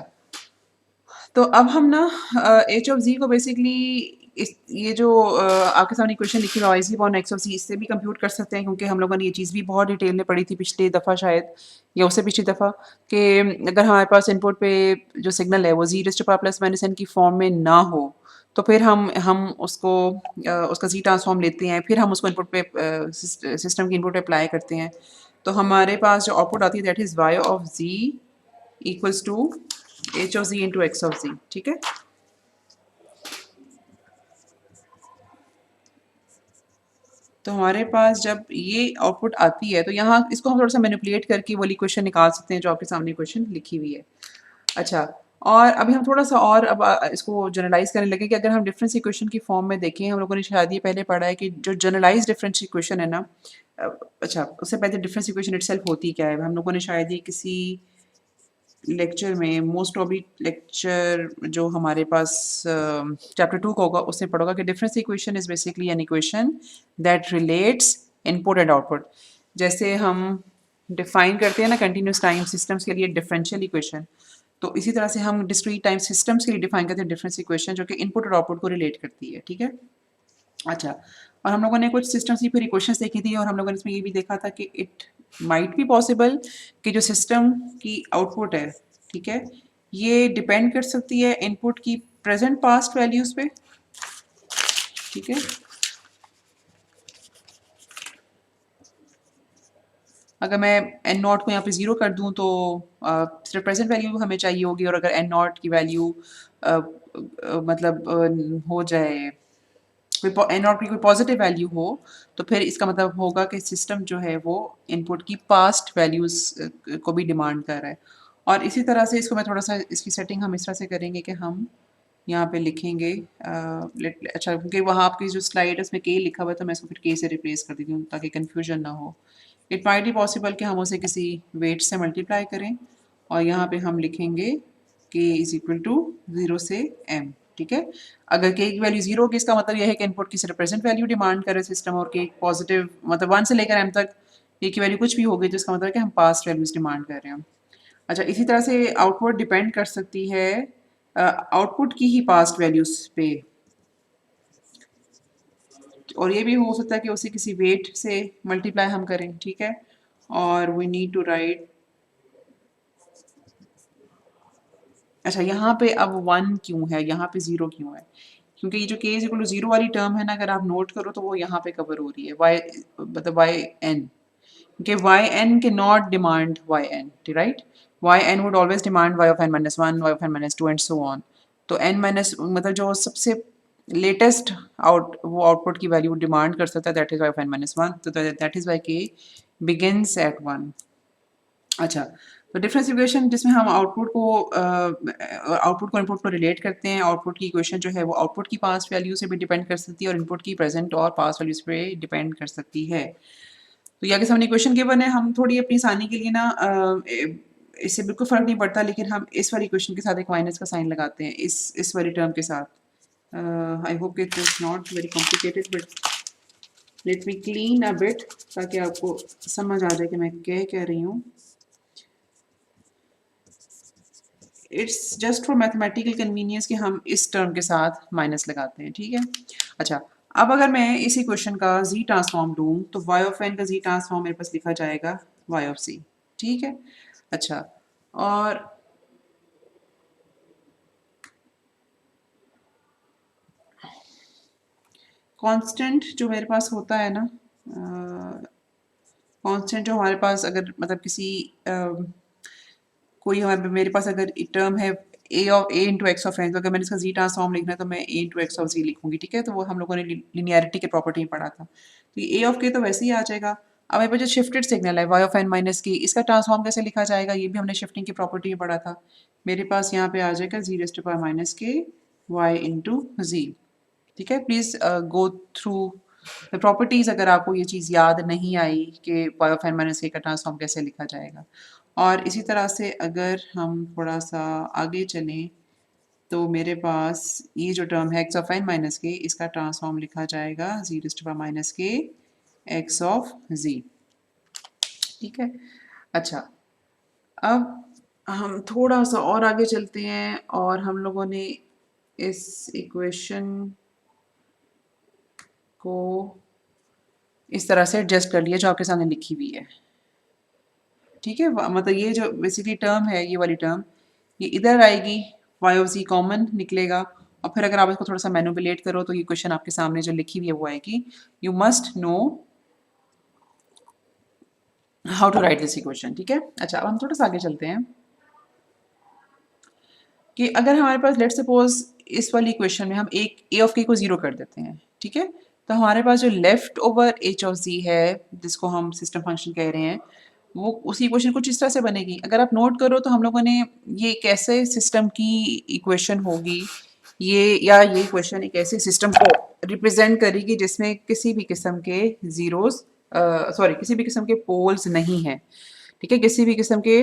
तो अब हम ना एच ऑफ जी को बेसिकली इस ये जो आपके सामने क्वेश्चन लिखी हुआ y c upon x of z, इससे भी कंप्यूट कर सकते हैं, क्योंकि हम लोगों ने ये चीज़ भी बहुत डिटेल में पढ़ी थी पिछली दफ़ा शायद, या उससे पिछली दफ़ा, कि अगर हमारे पास इनपुट पे जो सिग्नल है वो z raise to power plus minus n की फॉर्म में ना हो, तो फिर हम उसको उसका जी ट्रांसफॉर्म लेते हैं, फिर हम उसको इनपुट पे सिस्टम की इनपुट पे अप्लाई करते हैं, तो हमारे पास जो आउटपुट आती है that is y of z equals to h of z into x of z, ठीक है। तो हमारे पास जब ये आउटपुट आती है तो यहाँ इसको हम थोड़ा सा मैनिपुलेट करके वाली क्वेश्चन निकाल सकते हैं जो आपके सामने क्वेश्चन लिखी हुई है। अच्छा, और अभी हम थोड़ा सा और अब इसको जनरलाइज करने लगे कि अगर हम डिफरेंस इक्वेशन की फॉर्म में देखें, हम लोगों ने शायद ये पहले पढ़ा है कि जो जनरलाइज डिफरेंस इक्वेशन है ना, अच्छा उससे पहले डिफरेंस इक्वेशन इटसेल्फ होती क्या है, हम लोगों ने शायद ये किसी लेक्चर में, मोस्ट ऑब्ली लेक्चर जो हमारे पास चैप्टर 2 का होगा उसमें पढ़ोगा कि difference equation is basically an equation that relates input and output. जैसे हम डिफाइन करते हैं ना कंटिन्यूस टाइम सिस्टम्स के लिए डिफरेंशियल इक्वेशन, तो इसी तरह से हम डिस्क्रीट टाइम सिस्टम्स के लिए डिफाइन करते हैं डिफरेंस इक्वेशन जो कि इनपुट और आउटपुट को रिलेट करती है, ठीक है। अच्छा, और हम लोगों ने कुछ सिस्टम्स की फिर इक्वेशंस देखी थी, और हम लोगों ने इसमें ये भी देखा था कि इट माइट बी पॉसिबल कि जो सिस्टम की आउटपुट है, ठीक है, ये डिपेंड कर सकती है इनपुट की प्रेजेंट पास्ट वैल्यूज़ पे, ठीक है। अगर मैं एन नॉट को यहाँ पे ज़ीरो कर दूँ तो सिर्फ प्रेजेंट वैल्यू हमें चाहिए होगी, और अगर एन नॉट की वैल्यू मतलब हो जाए कोई एन नॉट की कोई पॉजिटिव वैल्यू हो, तो फिर इसका मतलब होगा कि सिस्टम जो है वो इनपुट की पास्ट वैल्यूज़ को भी डिमांड कर रहा है। और इसी तरह से इसको मैं थोड़ा सा इसकी सेटिंग हम इस तरह से करेंगे कि हम यहाँ पे लिखेंगे अच्छा, क्योंकि वहाँ आपकी जो स्लाइड है उसमें के लिखा हुआ है, तो मैं इसको फिर के से रिप्लेस कर देती हूँ ताकि कन्फ्यूजन ना हो। इट माइट बी पॉसिबल कि हम उसे किसी वेट से मल्टीप्लाई करें, और यहाँ पे हम लिखेंगे के इज इक्वल टू 0 से m, ठीक है। अगर के की वैल्यू 0 होगी इसका मतलब यह है कि इनपुट की सिर्फ प्रेजेंट वैल्यू डिमांड करे सिस्टम, और के पॉजिटिव मतलब 1 से लेकर m तक के की वैल्यू कुछ भी होगी तो इसका मतलब है कि हम पास्ट वैल्यूज डिमांड कर रहे हैं। अच्छा, इसी तरह से आउटपुट डिपेंड कर सकती है आउटपुट की ही पास्ट वैल्यूज पे, और ये भी हो सकता है कि उसे किसी वेट से मल्टीप्लाई हम करें, ठीक है। और वी नीड टू राइट, अच्छा यहाँ पे अब 1 क्यों है, यहाँ पे 0 क्यों है, क्योंकि ये जो k इज इक्वल टू 0 वाली टर्म है ना, अगर आप नोट करो तो वो यहाँ पे कवर हो रही है y मतलब yn, क्योंकि yn के not demand yn, right. yn would always demand y of n minus 1, y of n minus 2 and so on. तो n माइनस मतलब जो सबसे लेटेस्ट वो आउटपुट की वैल्यू डिमांड कर सकता है that is y of n minus 1, तो that is Y k begins at 1। अच्छा, तो डिफरेंस इक्वेशन जिसमें हम आउटपुट को इनपुट को रिलेट करते हैं, आउटपुट की इक्वेशन जो है वो आउटपुट की पास्ट वैल्यू से भी डिपेंड कर सकती है और इनपुट की प्रेजेंट और पास्ट वैल्यूज पे डिपेंड कर सकती है। तो ये आगे सामने इक्वेशन गिवन है, हम थोड़ी अपनी आसानी के लिए ना इससे बिल्कुल फ़र्क नहीं पड़ता, लेकिन हम इस वाली इक्वेशन के साथ एक माइनस का साइन लगाते हैं इस वाली टर्म के साथ। I hope it is not very complicated, but let me clean a bit ताकि आपको समझ आ जाए कि मैं कह रही हूँ। It's just for mathematical convenience कि हम इस टर्म के साथ माइनस लगाते हैं, ठीक है। अच्छा, अब अगर मैं इसी क्वेश्चन का जी ट्रांसफॉर्म लूँ तो y ऑफ n का जी ट्रांसफॉर्म मेरे पास लिखा जाएगा y ऑफ c, ठीक है। अच्छा, और कांस्टेंट जो मेरे पास होता है ना, कांस्टेंट जो हमारे पास अगर मतलब किसी कोई हमारे मेरे पास अगर टर्म है ए इंटू एक्स ऑफ एन, तो अगर मैंने इसका जी ट्रांसफॉर्म लिखना है तो मैं ए इंटू एक्स ऑफ जी लिखूंगी, ठीक है। तो वो हम लोगों ने लिनियरिटी के प्रॉपर्टी में पढ़ा था, तो ये ए ऑफ के तो वैसे ही आ जाएगा। अब मेरे पास जो शिफ्टेड सिग्नल है वाई ऑफ एन माइनस के, इसका ट्रांसफॉर्म कैसे लिखा जाएगा, ये भी हमने शिफ्टिंग की प्रॉपर्टी में पढ़ा था। मेरे पास यहाँ पे आ जाएगा जी रेज़ टू पावर माइनस के वाई इंटू जी, ठीक है। Please go through the properties अगर आपको ये चीज़ याद नहीं आई कि वाई ऑफ एन माइनस के का ट्रांसफॉर्म कैसे लिखा जाएगा। और इसी तरह से अगर हम थोड़ा सा आगे चलें तो मेरे पास ये जो टर्म है एक्स ऑफ एन माइनस के, इसका ट्रांसफॉर्म लिखा जाएगा जी रेज़ टू पावर माइनस के एक्स ऑफ जी, ठीक है। अच्छा, अब हम थोड़ा सा और आगे चलते हैं और हम लोगों ने इस इक्वेशन को इस तरह से एडजस्ट कर लिया जो आपके सामने लिखी हुई है, ठीक है। मतलब ये जो बेसिकली टर्म है, ये वाली टर्म ये इधर आएगी, वाई ऑफ जी कॉमन निकलेगा, और फिर अगर आप इसको थोड़ा सा मैनिपुलेट करो तो ये क्वेश्चन आपके सामने जो लिखी हुई है वो आएगी। You must know how to write this equation, ठीक है। अच्छा, अब हम थोड़ा सा आगे चलते हैं कि अगर हमारे पास लेट्स सपोज इस वाली इक्वेशन में हम एक ए ऑफ के को जीरो कर देते हैं, ठीक है, तो हमारे पास जो लेफ्ट ओवर एच ऑफ जी है जिसको हम सिस्टम फंक्शन कह रहे हैं, वो उसी इक्वेशन कुछ इस तरह से बनेगी। अगर आप नोट करो तो हम लोगों ने ये कैसे सिस्टम की इक्वेशन होगी, ये इक्वेशन एक ऐसे सिस्टम को रिप्रेजेंट करेगी जिसमें किसी भी किस्म के जीरोस, सॉरी किसी भी किस्म के पोल्स नहीं है, ठीक है, किसी भी किस्म के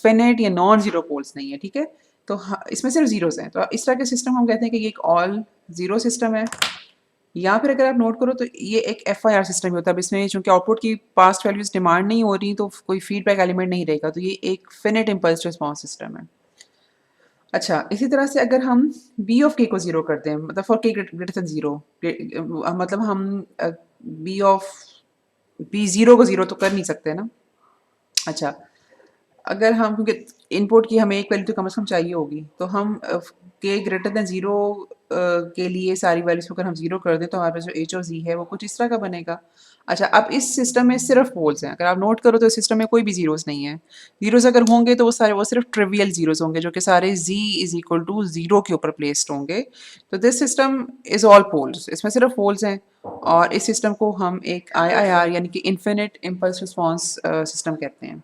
फिनिट या नॉन जीरो पोल्स नहीं है, ठीक है। तो इसमें सिर्फ जीरोस हैं, तो इस तरह के सिस्टम हम कहते हैं कि ये एक ऑल जीरो सिस्टम है। या फिर अगर आप नोट करो तो ये एक FIR सिस्टम ही होता है। अब इसमें चूंकि आउटपुट की पास्ट वैल्यूज डिमांड नहीं हो रही तो कोई फीडबैक एलिमेंट नहीं रहेगा, तो ये एक फिनिट इम्पल्स रिस्पॉन्स सिस्टम है। अच्छा, इसी तरह से अगर हम बी ऑफ के को जीरो करते हैं, मतलब फॉर के ग्रेटर देन जीरो, मतलब हम बी ऑफ बी जीरो को जीरो तो कर नहीं सकते ना। अच्छा, अगर हम क्योंकि इनपुट की हमें एक वैल्यू तो कम से कम चाहिए होगी, तो हम के ग्रेटर देन ज़ीरो के लिए सारी वैल्यूज को अगर हम ज़ीरो कर दें तो हमारे पास जो एच ऑफ जी है वो कुछ इस तरह का बनेगा। अच्छा, अब इस सिस्टम में सिर्फ पोल्स हैं, अगर आप नोट करो तो इस सिस्टम में कोई भी जीरोस नहीं है। जीरोस अगर होंगे तो वो सिर्फ ट्रिवियल जीरोस होंगे जो कि सारे z is equal to zero के ऊपर प्लेस्ड होंगे। तो this system is all poles, इसमें सिर्फ पोल्स हैं, और इस सिस्टम को हम एक IIR यानी कि इन्फिनिट इम्पल्स रिस्पॉन्स सिस्टम कहते हैं,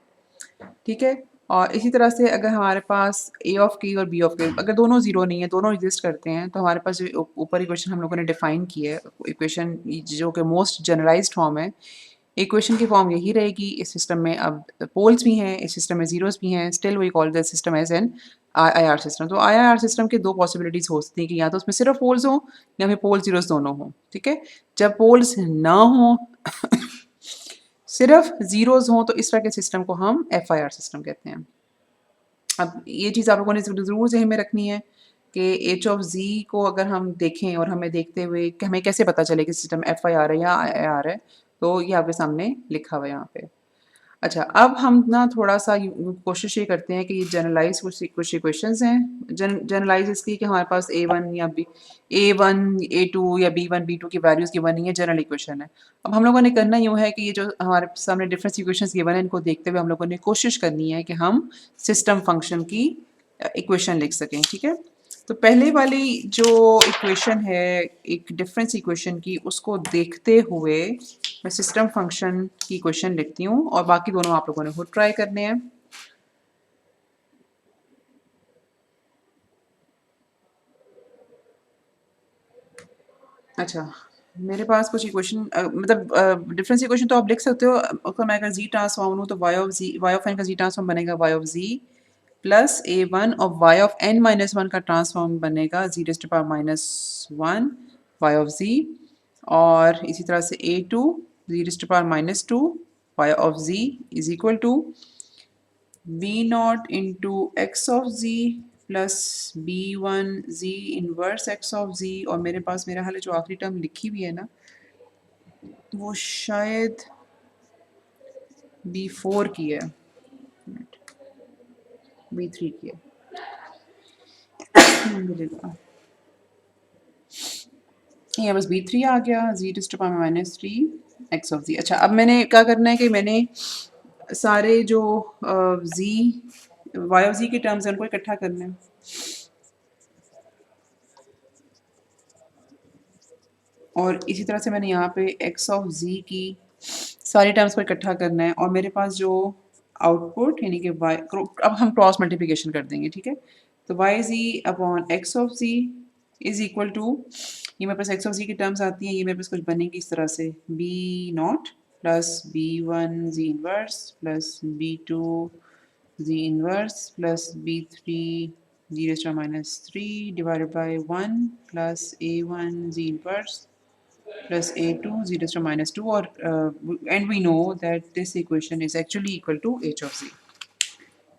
ठीक है। और इसी तरह से अगर हमारे पास ए ऑफ के और बी ऑफ के अगर दोनों जीरो नहीं है, दोनों एग्जिस्ट करते हैं, तो हमारे पास जो ऊपर इक्वेशन हम लोगों ने डिफाइन की है, इक्वेशन जो कि मोस्ट जनरलाइज्ड फॉर्म है, इक्वेशन की फॉर्म यही रहेगी। इस सिस्टम में अब पोल्स भी हैं, इस सिस्टम में जीरोस भी हैं, still we call the system as an IIR system. तो IIR सिस्टम की दो पॉसिबिलिटीज हो सकती हैं कि या तो उसमें सिर्फ पोल्स हों या फिर पोल जीरोस दोनों हों, ठीक है। जब पोल्स ना हों सिर्फ जीरोस हों तो इस तरह के सिस्टम को हम FIR सिस्टम कहते हैं। अब ये चीज़ आप लोगों ने ज़रूर ज़हन में रखनी है कि एच ऑफ जी को अगर हम देखें और हमें देखते हुए कि हमें कैसे पता चले कि सिस्टम FIR है या IIR है, तो ये आपके सामने लिखा हुआ है यहाँ पे। अच्छा, अब हम ना थोड़ा सा कोशिश ये करते हैं कि ये जनरलाइज कुछ इक्वेशंस हैं, जनरलाइज इसकी कि हमारे पास A1 A2 या B1 B2 की वैल्यूज़ गिवन नहीं है, जनरल इक्वेशन है। अब हम लोगों ने करना यूँ है कि ये जो हमारे सामने डिफरेंस इक्वेशंस गिवन है, इनको देखते हुए हम लोगों ने कोशिश करनी है कि हम सिस्टम फंक्शन की इक्वेशन लिख सकें, ठीक है। तो पहले वाली जो इक्वेशन है एक डिफरेंस इक्वेशन की, उसको देखते हुए मैं सिस्टम फंक्शन की इक्वेशन लिखती हूँ और बाकी दोनों आप लोगों ने खुद ट्राई करने हैं। अच्छा, मेरे पास कुछ इक्वेशन मतलब डिफरेंस इक्वेशन तो आप लिख सकते हो। उसका मैं अगर जी ट्रांसफॉर्म लूँ तो वाई ऑफ एन का जी ट्रांसफॉर्म बनेगा y of z plus A1, और y of n minus one का ट्रांसफॉर्म बनेगा z raise to power minus one y of z, और इसी तरह से A2 z raise to power minus two y of ji is equal to V0 into x of z plus B1 z inverse x of z, और मेरे पास मेरा हाल जो आखिरी term लिखी हुई है ना वो शायद B4 की है, B3 की है। ये बस B3 आ गया, z to to power minus three x of z. अच्छा, अब मैंने क्या करना है कि मैंने सारे जो जी वाई ऑफ जी की टर्म्स है उनको इकट्ठा करना है। और इसी तरह से मैंने यहाँ पे एक्स ऑफ जी की सारी टर्म्स को इकट्ठा करना है और मेरे पास जो आउटपुट यानी कि वाई, अब हम क्रॉस मल्टीप्लिकेशन कर देंगे, ठीक है। तो Y Z upon x of ji is equal to, ये मेरे पास एक्स ऑफ जी की टर्म्स आती हैं, ये मेरे पास कुछ बनेंगी इस तरह से, B naught plus B one Z inverse plus B two Z inverse plus B three Z raise to minus three divided by one plus A one Z inverse plus a2 z raised to minus 2 or and we know that this equation is actually equal to h of z,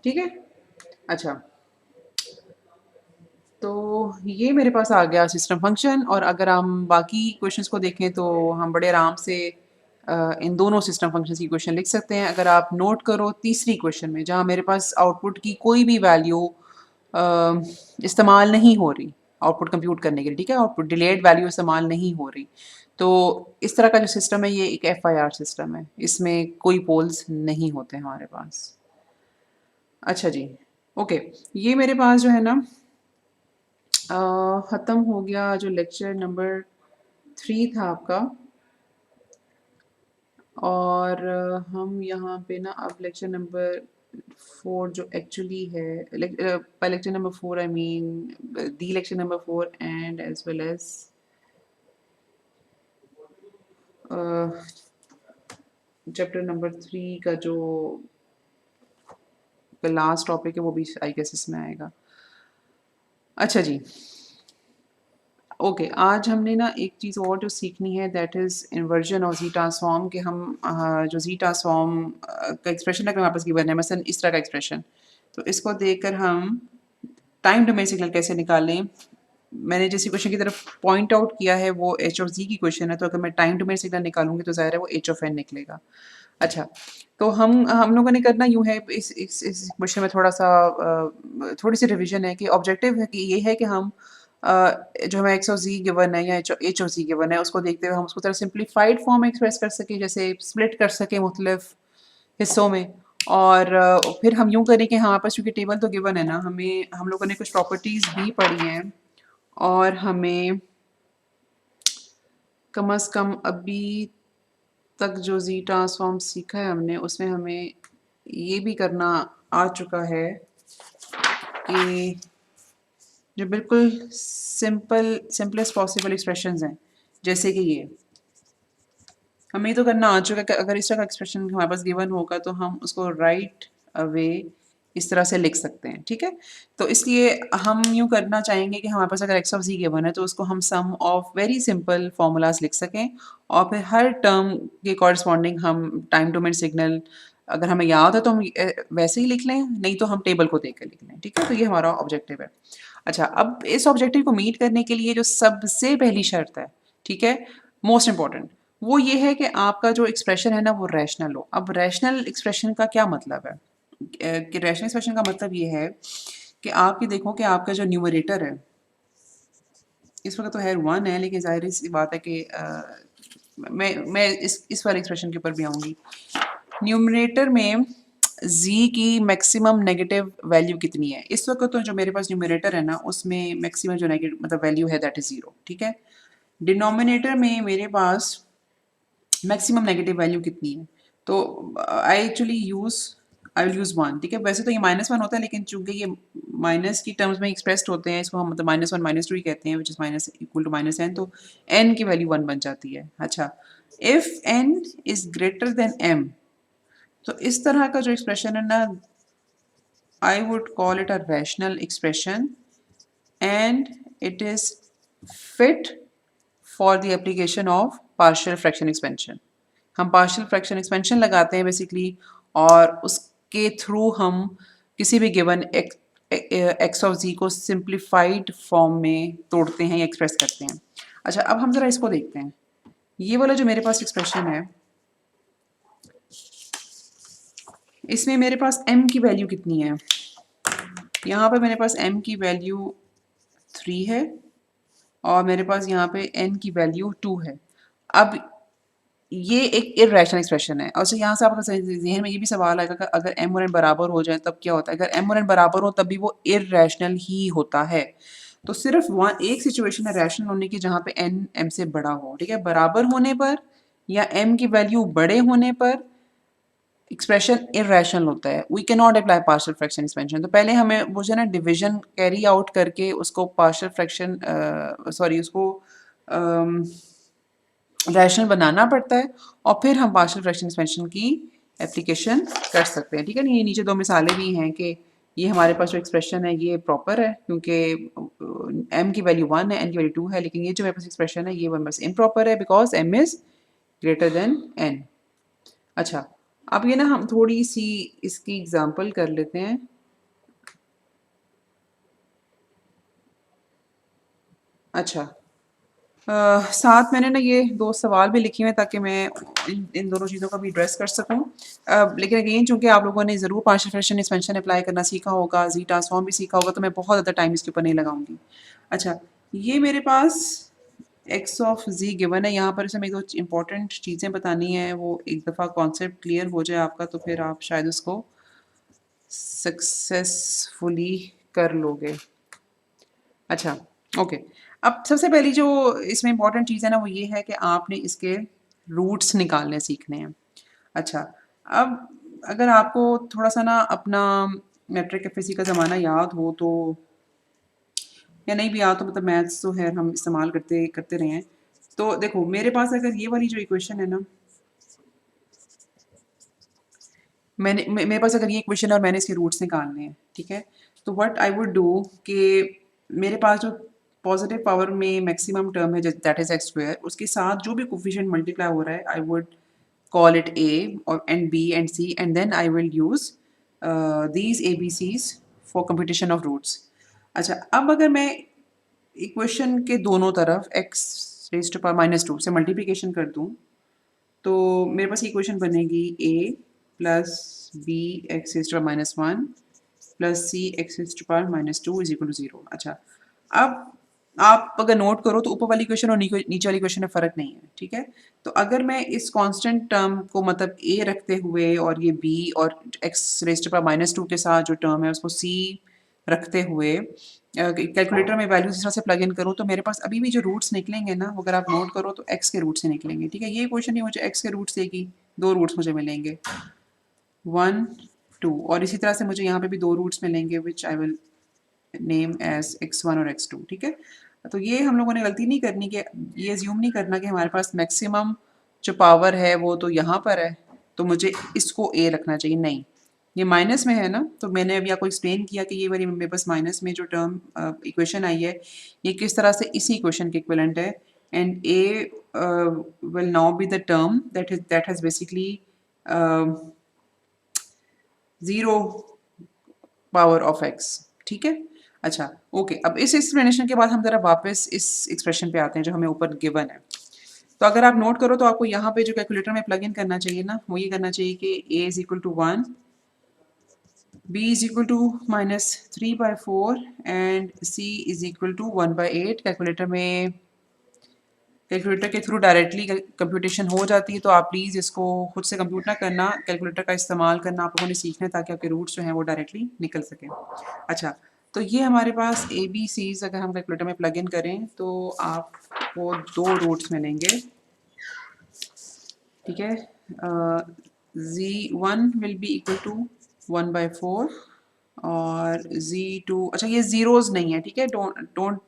ठीक है। अच्छा, तो ये मेरे पास आ गया system function और अगर हम बाकी क्वेश्चंस को देखें तो हम बड़े आराम से इन दोनों सिस्टम फंक्शंस की क्वेश्चन लिख सकते हैं। अगर आप नोट करो तीसरी क्वेश्चन में जहाँ मेरे पास आउटपुट की कोई भी वैल्यू इस्तेमाल नहीं हो रही आउटपुट कंप्यूट करने के लिए, ठीक है, आउटपुट डिलेड वैल्यू इस्तेमाल नहीं हो रही, तो इस तरह का जो सिस्टम है ये एक FIR सिस्टम है, इसमें कोई पोल्स नहीं होते हमारे पास। अच्छा जी, ओके, ये मेरे पास जो है ना ख़त्म हो गया जो लेक्चर नंबर 3 था आपका। और हम यहाँ पे ना अब लेक्चर नंबर 4 जो एक्चुअली है, by lecture number 4 I mean the lecture number 4 and as well as chapter number 3 का जो लास्ट टॉपिक है वो भी आई गेस इसमें आएगा। अच्छा जी, ओके, आज हमने ना एक चीज़ और जो सीखनी है that is inversion of Z transform, कि हम जो जी ट्रांसफॉर्म का एक्सप्रेशन अगर वापस गिवन है मसलन इस तरह का एक्सप्रेशन, तो इसको देखकर हम टाइम डोमेन सिग्नल कैसे निकालें। मैंने जिस क्वेश्चन की तरफ पॉइंट आउट किया है वो एच ऑफ जी की क्वेश्चन है, तो अगर मैं टाइम डोमेन सिग्नल निकालूंगी तो ज़ाहिर है वो एच ऑफ एन निकलेगा। अच्छा, तो हम लोगों ने करना यूँ है, इस क्वेश्चन में थोड़ा सा थोड़ी सी रिवीजन है कि ऑब्जेक्टिव है कि ये है कि हम जो हमें एक्स ऑफ जी गिवन है या एच ऑफ जी गिवन है उसको देखते हुए हम उसको थोड़ा सिंप्लीफाइड फॉर्म में एक्सप्रेस कर सकें, जैसे स्प्लिट कर सकें मुख्तलिफ हिस्सों में। और फिर हम यूँ करें कि हमारे पास चूँकि टेबल तो गिवन है ना, हमें हम लोगों ने कुछ प्रॉपर्टीज़ भी पढ़ी हैं और हमें कम अज़ कम अभी तक जो जी ट्रांसफॉर्म सीखा है हमने उसमें हमें ये भी करना आ चुका है कि जो बिल्कुल सिंपलेस्ट पॉसिबल एक्सप्रेशंस हैं, जैसे कि ये हमें तो करना आ चुका है कि अगर इस तरह का एक्सप्रेशन हमारे पास गिवन होगा तो हम उसको राइट अवे इस तरह से लिख सकते हैं, ठीक है। तो इसलिए हम यूँ करना चाहेंगे कि हमारे पास अगर एक्स ऑफ जी गिवन है तो उसको हम सम ऑफ वेरी सिंपल फार्मूलाज लिख सकें और फिर हर टर्म के कॉरस्पॉन्डिंग हम टाइम डोमेन सिग्नल अगर हमें याद है तो हम वैसे ही लिख लें, नहीं तो हम टेबल को देख कर लिख लें, ठीक है। तो ये हमारा ऑब्जेक्टिव है। अच्छा, अब इस ऑब्जेक्टिव को मीट करने के लिए जो सबसे पहली शर्त है, ठीक है, मोस्ट इंपॉर्टेंट, वो ये है कि आपका जो एक्सप्रेशन है ना वो रैशनल हो। अब रैशनल एक्सप्रेशन का क्या मतलब है कि रैशनल एक्सप्रेशन का मतलब ये है कि आप ये देखो कि आपका जो न्यूमरेटर है इस वक्त तो है 1 है, लेकिन ज़ाहिर सी बात है कि मैं इस वाले एक्सप्रेशन के ऊपर भी आऊँगी। न्यूमरेटर में z की मैक्सिमम नेगेटिव वैल्यू कितनी है? इस वक्त तो जो मेरे पास न्यूमरेटर है ना उसमें मैक्सिमम जो नेगेटिव मतलब वैल्यू है दैट इज़ 0, ठीक है। डिनोमिनेटर में मेरे पास मैक्सिमम नेगेटिव वैल्यू कितनी है, तो आई विल यूज़ 1, ठीक है। वैसे तो ये -1 होता है लेकिन चूंकि ये माइनस की टर्म्स में एक्सप्रेस्ड होते हैं इसको हम मतलब -1 -2 ही कहते हैं, which is minus equal to -n, तो n की वैल्यू 1 बन जाती है। अच्छा, if n is greater than m, तो इस तरह का जो एक्सप्रेशन है ना I would call it a rational expression and it is fit for the application of partial fraction expansion. हम partial fraction expansion लगाते हैं basically और उसके थ्रू हम किसी भी given x of z को simplified form में तोड़ते हैं या express करते हैं। अच्छा, अब हम ज़रा इसको देखते हैं। ये वाला जो मेरे पास expression है इसमें मेरे पास m की वैल्यू कितनी है? यहाँ पे मेरे पास m की वैल्यू 3 है और मेरे पास यहाँ पे n की वैल्यू 2 है। अब ये एक इर्रेशनल एक्सप्रेशन है। और यहाँ से आपका ज़हन में ये भी सवाल आएगा कि अगर m और n बराबर हो जाएँ तब क्या होता है? अगर m और n बराबर हो तब भी वो इर्रेशनल ही होता है। तो सिर्फ वहाँ एक सिचुएशन है रैशनल होने की जहाँ पे n m से बड़ा हो, ठीक है? बराबर होने पर या m की वैल्यू बड़े होने पर एक्सप्रेशन इर्रेशनल होता है। We can not apply partial fraction expansion. तो पहले हमें वो जो है ना डिविजन कैरी आउट करके उसको पार्शियल फ्रैक्शन सॉरी उसको रैशनल बनाना पड़ता है और फिर हम पार्शियल फ्रैक्शन एक्सपेंशन की एप्लीकेशन कर सकते हैं, ठीक है ना? ये नीचे दो मिसालें भी हैं कि ये हमारे पास जो एक्सप्रेशन है ये प्रॉपर है क्योंकि m की वैल्यू 1 है, n की वैल्यू 2 है, लेकिन ये जो मेरे पास एक्सप्रेशन है ये बस इम्प्रॉपर है because m is greater then n। अच्छा, अब ये ना हम थोड़ी सी इसकी एग्जांपल कर लेते हैं। अच्छा, साथ मैंने ना ये दो सवाल भी लिखे हुए हैं ताकि मैं इन दोनों चीज़ों का भी एड्रेस कर सकूं। लेकिन अगेन चूंकि आप लोगों ने ज़रूर पार्शियल फ्रैक्शन एक्सपेंशन अप्लाई करना सीखा होगा, जी ट्रांसफॉर्म भी सीखा होगा, तो मैं बहुत ज़्यादा टाइम इसके ऊपर नहीं लगाऊंगी। अच्छा, ये मेरे पास एक्स ऑफ जी गिवन है। यहाँ पर इसमें दो इंपॉर्टेंट चीज़ें बतानी है, वो एक दफ़ा कॉन्सेप्ट क्लियर हो जाए आपका तो फिर आप शायद उसको सक्सेसफुली कर लोगे। अच्छा, ओके। अब सबसे पहली जो इसमें इम्पोर्टेंट चीज़ है ना वो ये है कि आपने इसके रूट्स निकालने सीखने हैं। अच्छा, अब अगर आपको थोड़ा सा ना अपना मैट्रिक एफएससी का ज़माना याद हो तो या नहीं भी याद तो मतलब मैथ्स तो है हम इस्तेमाल करते करते रहे हैं। तो देखो मेरे पास अगर ये वाली जो इक्वेशन है ना मेरे पास अगर ये इक्वेशन है और मैंने इसके रूट्स निकालने हैं, ठीक है? तो व्हाट आई वुड डू कि मेरे पास जो पॉजिटिव पावर में मैक्सिमम टर्म है दैट इज एक्स स्क्वायर, उसके साथ जो भी कोफिशिएंट मल्टीप्लाई हो रहा है I would call it A or and B and C and then I will use these ABCs for computation of roots। अच्छा, अब अगर मैं इक्वेशन के दोनों तरफ x रेज़ टू पावर -2 से मल्टीप्लिकेशन कर दूं तो मेरे पास इक्वेशन बनेगी a plus B X raise to power -1 plus C X raise to power -2 is equal to 0। अच्छा, अब आप अगर नोट करो तो ऊपर वाली इक्वेशन और नीचे वाली इक्वेशन में फ़र्क नहीं है, ठीक है? तो अगर मैं इस कांस्टेंट टर्म को मतलब a रखते हुए और ये b और x रेज़ टू पावर -2 के साथ जो टर्म है उसको c रखते हुए कैलकुलेटर में वैल्यूज इस तरह से प्लग इन करूँ तो मेरे पास अभी भी जो रूट्स निकलेंगे ना अगर आप नोट करो तो x के रूट से निकलेंगे, ठीक है? ये इक्वेशन ही मुझे x के रूट्स देगी, दो रूट्स मुझे मिलेंगे 1 2 और इसी तरह से मुझे यहाँ पे भी दो रूट्स मिलेंगे which I will name as x1 और x2, ठीक है? तो ये हम लोगों ने गलती नहीं करनी कि ये एज्यूम नहीं करना कि हमारे पास मैक्सिमम जो पावर है वो तो यहाँ पर है तो मुझे इसको a रखना चाहिए, नहीं। ये माइनस में है ना, तो मैंने अभी आपको एक्सप्लेन किया कि ये वाली मेरे पास माइनस में जो टर्म इक्वेशन आई है ये किस तरह से इसी इक्वेशन के इक्विवेलेंट है and a will now be the term that has basically zero power of x, ठीक है? अच्छा, ओके। अब इस एक्सप्लेनेशन के बाद हम ज़रा वापस इस एक्सप्रेशन पे आते हैं जो हमें ऊपर गिवन है। तो अगर आप नोट करो तो आपको यहाँ पे जो कैलकुलेटर में प्लग इन करना चाहिए ना वो ये करना चाहिए कि a is equal to 1, b is equal to -3/4 and c is equal to 1/8। Calculator के थ्रू डायरेक्टली कंप्यूटेशन हो जाती है तो आप प्लीज़ इसको खुद से कंप्यूट ना करना, कैलकुलेटर का इस्तेमाल करना आप लोगों ने सीखना है ताकि आपके रूट्स जो हैं वो डायरेक्टली निकल सकें। अच्छा, तो ये हमारे पास ए बी सीज अगर हम कैलकुलेटर में प्लग इन करें तो आपको दो रूट्स मिलेंगे, ठीक है? z1 will be equal to 1/4 और z2, अच्छा ये ज़ीरोज़ नहीं है, ठीक है? Don't don't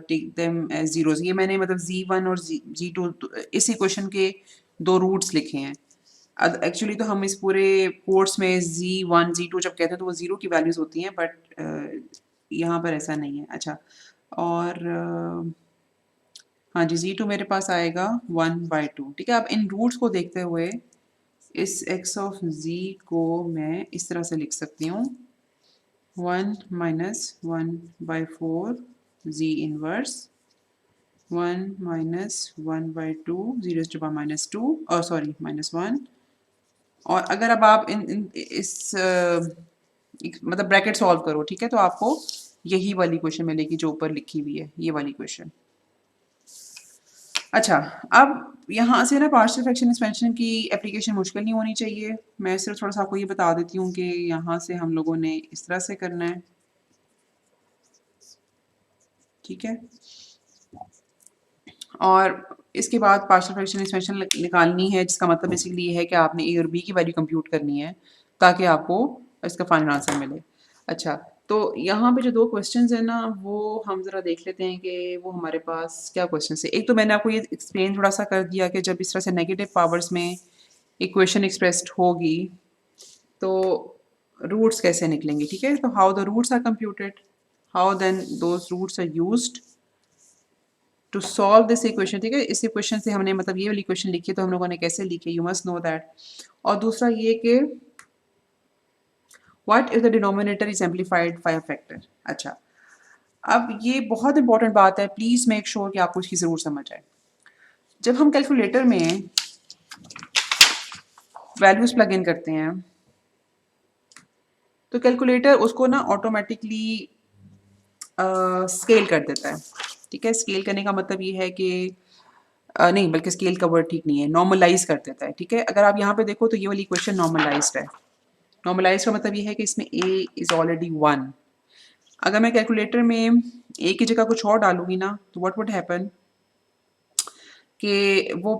take them as zeros. ये मैंने मतलब z1 और g2 इस इक्वेशन के दो रूट्स लिखे हैं। एक्चुअली तो हम इस पूरे कोर्स में z1 z2 जब कहते हैं तो वो ज़ीरो की वैल्यूज़ होती हैं बट यहाँ पर ऐसा नहीं है। अच्छा, और हाँ जी, z2 मेरे पास आएगा 1/2, ठीक है? अब इन रूट्स को देखते हुए इस x ऑफ z को मैं इस तरह से लिख सकती हूँ 1 minus 1/4 z inverse 1 minus 1/2 0 to power -2 और सॉरी -1। और अगर अब आप इन इस मतलब ब्रैकेट सॉल्व करो, ठीक है? तो आपको यही वाली क्वेश्चन मिलेगी जो ऊपर लिखी हुई है, ये वाली क्वेश्चन। अच्छा, अब यहाँ से ना पार्शियल फ्रैक्शन एक्सपेंशन की एप्लीकेशन मुश्किल नहीं होनी चाहिए। मैं सिर्फ थोड़ा सा आपको ये बता देती हूँ कि यहाँ से हम लोगों ने इस तरह से करना है, ठीक है। और इसके बाद पार्शियल फ्रैक्शन एक्सपेंशन निकालनी है, जिसका मतलब बेसिकली ये है कि आपने ए और बी की वैल्यू कंप्यूट करनी है ताकि आपको इसका फाइनल आंसर मिले। अच्छा, तो यहाँ पे जो दो क्वेश्चंस हैं ना, वो हम ज़रा देख लेते हैं कि वो हमारे पास क्या क्वेश्चंस है। एक तो मैंने आपको ये एक्सप्लेन थोड़ा सा कर दिया कि जब इस तरह से नेगेटिव पावर्स में इक्वेशन एक्सप्रेस्ड होगी तो रूट्स कैसे निकलेंगे, ठीक है। तो how the roots are computed, how then those roots are used to solve this equation, ठीक है। इस इक्वेशन से हमने मतलब ये वाली इक्वेशन लिखी है तो हम लोगों ने कैसे लिखी है, यू मस्ट नो दैट। और दूसरा ये कि what is the denominator is amplified by a factor. अच्छा, अब ये बहुत इंपॉर्टेंट बात है, प्लीज मेक श्योर कि आपको इसकी जरूर समझ आए। जब हम कैलकुलेटर में वैल्यूज प्लग इन करते हैं तो कैलकुलेटर उसको ना ऑटोमेटिकली स्केल कर देता है, ठीक है। स्केल करने का मतलब ये है कि नहीं, बल्कि स्केल का वर्ड ठीक नहीं है, नॉर्मलाइज कर देता है, ठीक है। अगर आप यहाँ पे देखो तो ये वाली इक्वेशन नॉर्मलाइज्ड है। नॉर्मलाइज का मतलब ये है कि इसमें a इज ऑलरेडी 1। अगर मैं कैलकुलेटर में a की जगह कुछ और डालूंगी ना तो व्हाट वुड हैपन कि वो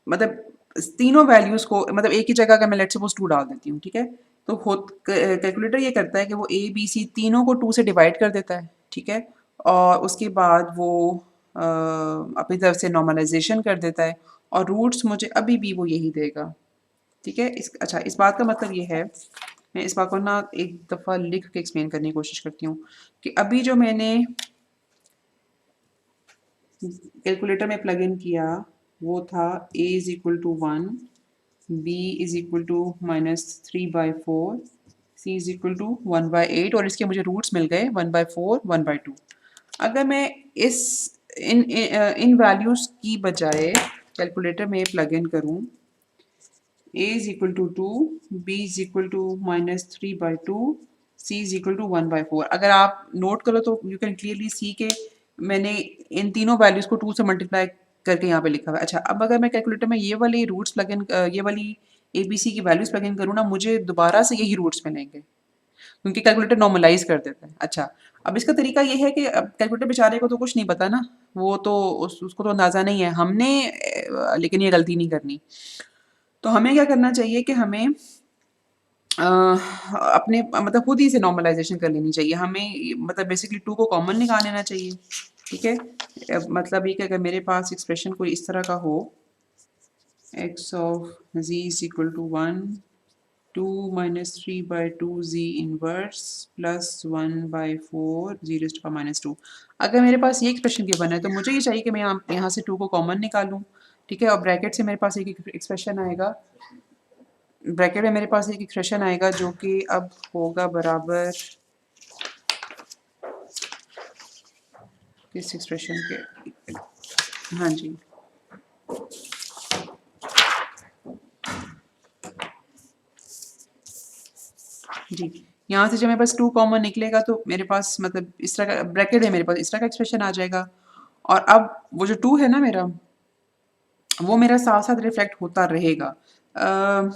मतलब तीनों वैल्यूज को मतलब a की जगह अगर मैं लेट्स सपोज 2 डाल देती हूँ, ठीक है। तो कैलकुलेटर ये करता है कि वो a b c तीनों को 2 से डिवाइड कर देता है, ठीक है। और उसके बाद वो अपनी तरफ से नॉर्मलाइजेशन कर देता है और रूट्स मुझे अभी भी वो यही देगा, ठीक है। अच्छा, इस बात का मतलब ये है, मैं इस बात को ना एक दफ़ा लिख के एक्सप्लेन करने की कोशिश करती हूँ कि अभी जो मैंने कैलकुलेटर में प्लग इन किया वो था a is equal to 1, b is equal to -3/4, c is equal to 1/8 और इसके मुझे रूट्स मिल गए 1/4, 1/2। अगर मैं इस इन वैल्यूज़ की बजाय कैलकुलेटर में प्लग इन करूँ a is equal to 2, b is equal to -3/2, c is equal to 1/4। अगर आप नोट करो तो यू कैन क्लियरली सी के मैंने इन तीनों वैल्यूज़ को 2 से मल्टीप्लाई करके यहाँ पे लिखा हुआ है। अच्छा, अब अगर मैं कैलकुलेटर में ये वाली रूट्स प्लग इन ये वाली ए बी सी की वैल्यूज़ प्लग इन करूँ ना, मुझे दोबारा से यही रूट्स मिलेंगे क्योंकि कैलकुलेटर नॉर्मलाइज कर देता है। अच्छा, अब इसका तरीका ये है कि अब कैलकुलेटर बेचारे को तो कुछ नहीं पता ना, वो तो उसको तो अंदाज़ा नहीं है, हमने लेकिन ये गलती नहीं करनी। तो हमें क्या करना चाहिए कि हमें अपने मतलब खुद ही से नॉर्मलाइजेशन कर लेनी चाहिए। हमें मतलब बेसिकली 2 को कॉमन निकाल लेना चाहिए, ठीक है। मतलब ये कि अगर मेरे पास एक्सप्रेशन कोई इस तरह का हो, x of z is equal to 1, 2 -3/2 z inverse plus 1/4 z raised to power -2। अगर मेरे पास ये एक्सप्रेशन गिवन है तो मुझे ये चाहिए कि मैं यहाँ से 2 को कॉमन निकालूँ, ठीक है। और ब्रैकेट से मेरे पास एक एक्सप्रेशन आएगा, ब्रैकेट में मेरे पास एक एक्सप्रेशन आएगा जो कि अब होगा बराबर किस एक्सप्रेशन के, हाँ जी, जी। यहाँ से जब मेरे पास 2 कॉमन निकलेगा तो मेरे पास मतलब इस तरह का ब्रैकेट है, मेरे पास इस तरह का एक्सप्रेशन आ जाएगा। और अब वो जो 2 है ना मेरा, वो मेरा साथ-साथ रिफ्लेक्ट होता रहेगा। अ,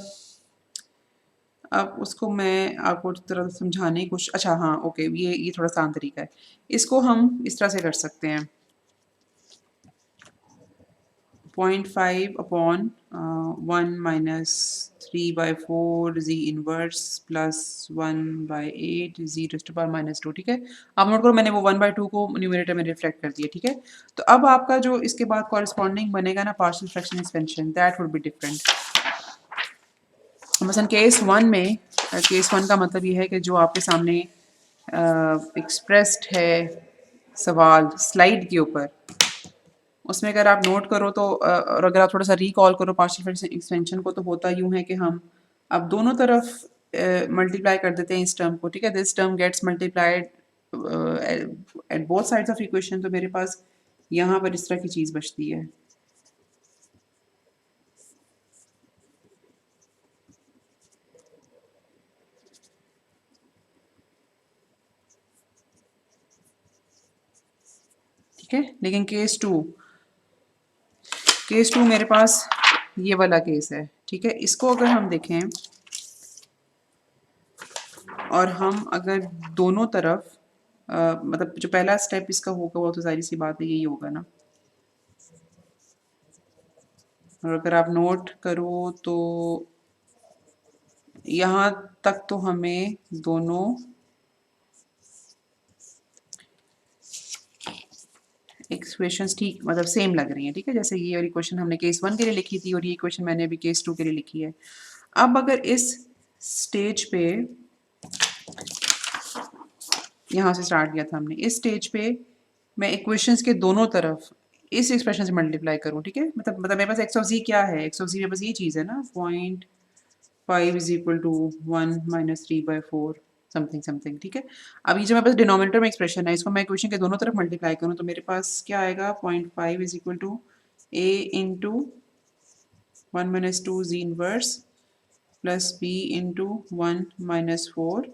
अब उसको मैं आपको थोड़ा समझाने की कोशिश, अच्छा हाँ, ओके, ये थोड़ा आसान तरीका है। इसको हम इस तरह से कर सकते हैं, 0.5 upon 1 minus 3/4 z inverse plus 1/8 z raise to power -2, ठीक है। आप नोट करो मैंने वो 1/2 को न्यूमरेटर में रिफ्लेक्ट कर दिया, ठीक है। तो अब आपका जो इसके बाद कॉरेस्पॉन्डिंग बनेगा ना partial fraction expansion, that would be different. मसलन केस 1 में, केस 1 का मतलब ये है कि जो आपके सामने एक्सप्रेस्ड है सवाल स्लाइड के ऊपर, उसमें अगर आप नोट करो तो और अगर आप थोड़ा सा रिकॉल करो पार्शियल फ्रैक्शन एक्सपेंशन को, तो होता यूँ है कि हम अब दोनों तरफ मल्टीप्लाई कर देते हैं इस टर्म को, ठीक है। This term gets multiplied at both sides of equation, तो मेरे पास यहाँ पर इस तरह की चीज़ बचती है। ठीक है, लेकिन केस 2 केस 2 मेरे पास ये वाला केस है, ठीक है। इसको अगर हम देखें और हम अगर दोनों तरफ मतलब जो पहला स्टेप इसका होगा वो तो जाहिर सी बात है यही होगा ना। और अगर आप नोट करो तो यहाँ तक तो हमें दोनों इक्वेशंस ठीक मतलब सेम लग रही हैं, ठीक है। जैसे ये वाली इक्वेशन हमने केस 1 के लिए लिखी थी और ये इक्वेशन मैंने अभी केस 2 के लिए लिखी है। अब अगर इस स्टेज पे, यहाँ से स्टार्ट किया था हमने, इस स्टेज पे मैं इक्वेशंस के दोनों तरफ इस एक्सप्रेशन से मल्टीप्लाई करूँ, ठीक है। मतलब मेरे पास एक्स ऑफ जी क्या है, एक्स ऑफ जी मेरे पास ये चीज़ है ना, 0.5 is equal to 1 minus 3/4 something something, ठीक है। अब ये जो मेरे पास डिनोमिनेटर में एक्सप्रेशन है, इसको मैं इक्वेशन के दोनों तरफ मल्टीप्लाई करूँ तो मेरे पास क्या आएगा, 0.5 is equal to A into 1 minus 2 Z inverse plus B into 1 minus 4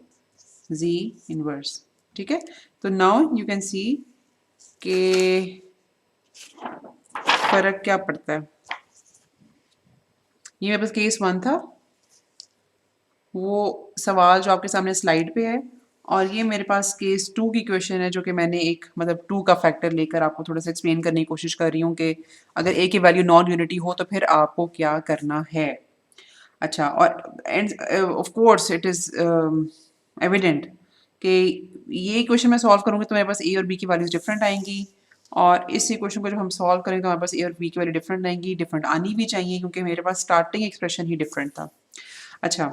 Z inverse, ठीक है। तो नाउ यू कैन सी के फर्क क्या पड़ता है। ये मेरे पास केस 1 था, वो सवाल जो आपके सामने स्लाइड पे है, और ये मेरे पास केस 2 की क्वेश्चन है जो कि मैंने एक मतलब 2 का फैक्टर लेकर आपको थोड़ा सा एक्सप्लेन करने की कोशिश कर रही हूँ कि अगर ए की वैल्यू नॉन यूनिटी हो तो फिर आपको क्या करना है। अच्छा, और end of course it is evident कि ये क्वेश्चन मैं सॉल्व करूँगी तो मेरे पास ए और बी की वैल्यूज डिफरेंट आएंगी, और इस इक्वेशन को जब हम सॉल्व करेंगे तो हमारे पास ए और बी की वैल्यू डिफरेंट आएंगी, डिफरेंट आनी भी चाहिए क्योंकि मेरे पास स्टार्टिंग एक्सप्रेशन ही डिफरेंट था। अच्छा,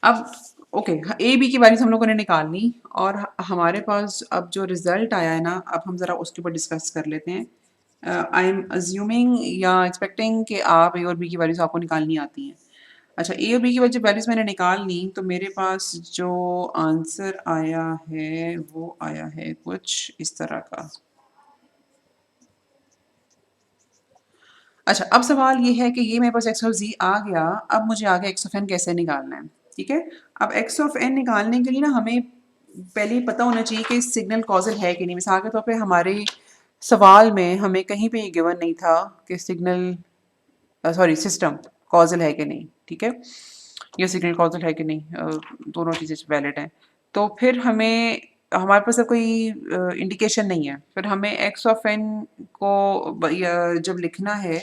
अब ओके, ए बी की वैल्यूज हम लोगों ने निकाल ली और हमारे पास अब जो रिजल्ट आया है ना, अब हम ज़रा उसके ऊपर डिस्कस कर लेते हैं। आई एम अज्यूमिंग या एक्सपेक्टिंग कि आप ए और बी की वैल्यूज आपको निकालनी आती हैं। अच्छा, ए और बी की जब वैल्यूज मैंने निकाल ली तो मेरे पास जो आंसर आया है वो आया है कुछ इस तरह का। अच्छा, अब सवाल ये है कि ये मेरे पास एक्स ऑफ जी आ गया, अब मुझे आ गया एक्स ऑफ एन कैसे निकालना है, ठीक है। अब एक्स ऑफ एन निकालने के लिए ना हमें पहले ही पता होना चाहिए कि सिग्नल कॉजल है कि नहीं। मिसाल के तौर पे हमारे सवाल में हमें कहीं पे ये गिवन नहीं था कि सिग्नल सॉरी सिस्टम कॉजल है कि नहीं, ठीक है, या सिग्नल कॉजल है कि नहीं, दोनों चीज़ें वैलिड हैं। तो फिर हमें हमारे पास अब कोई इंडिकेशन नहीं है, फिर हमें एक्स ऑफ एन को जब लिखना है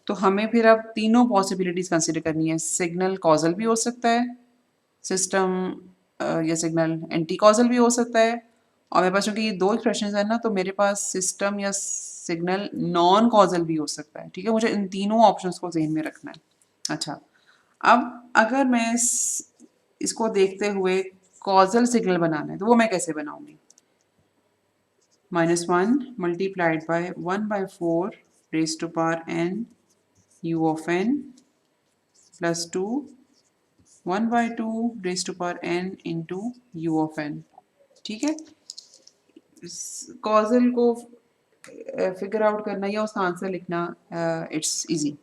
तो हमें फिर अब तीनों पॉसिबिलिटीज़ कंसिडर करनी है। सिग्नल कॉजल भी हो सकता है, सिस्टम या सिग्नल एंटी कॉजल भी हो सकता है, और मेरे पास क्योंकि ये दो एक्सप्रेशन है ना तो मेरे पास सिस्टम या सिग्नल नॉन कॉजल भी हो सकता है, ठीक है। मुझे इन तीनों ऑप्शंस को जहन में रखना है। अच्छा, अब अगर मैं इसको देखते हुए कॉजल सिग्नल बनाना है तो वो मैं कैसे बनाऊंगी। -1 multiplied by 1/4 raise to power n u of n plus 2 1/2 raise to power n into u of n, ठीक है। कॉजल को फिगर आउट करना या उसका आंसर लिखना इट्स इजी।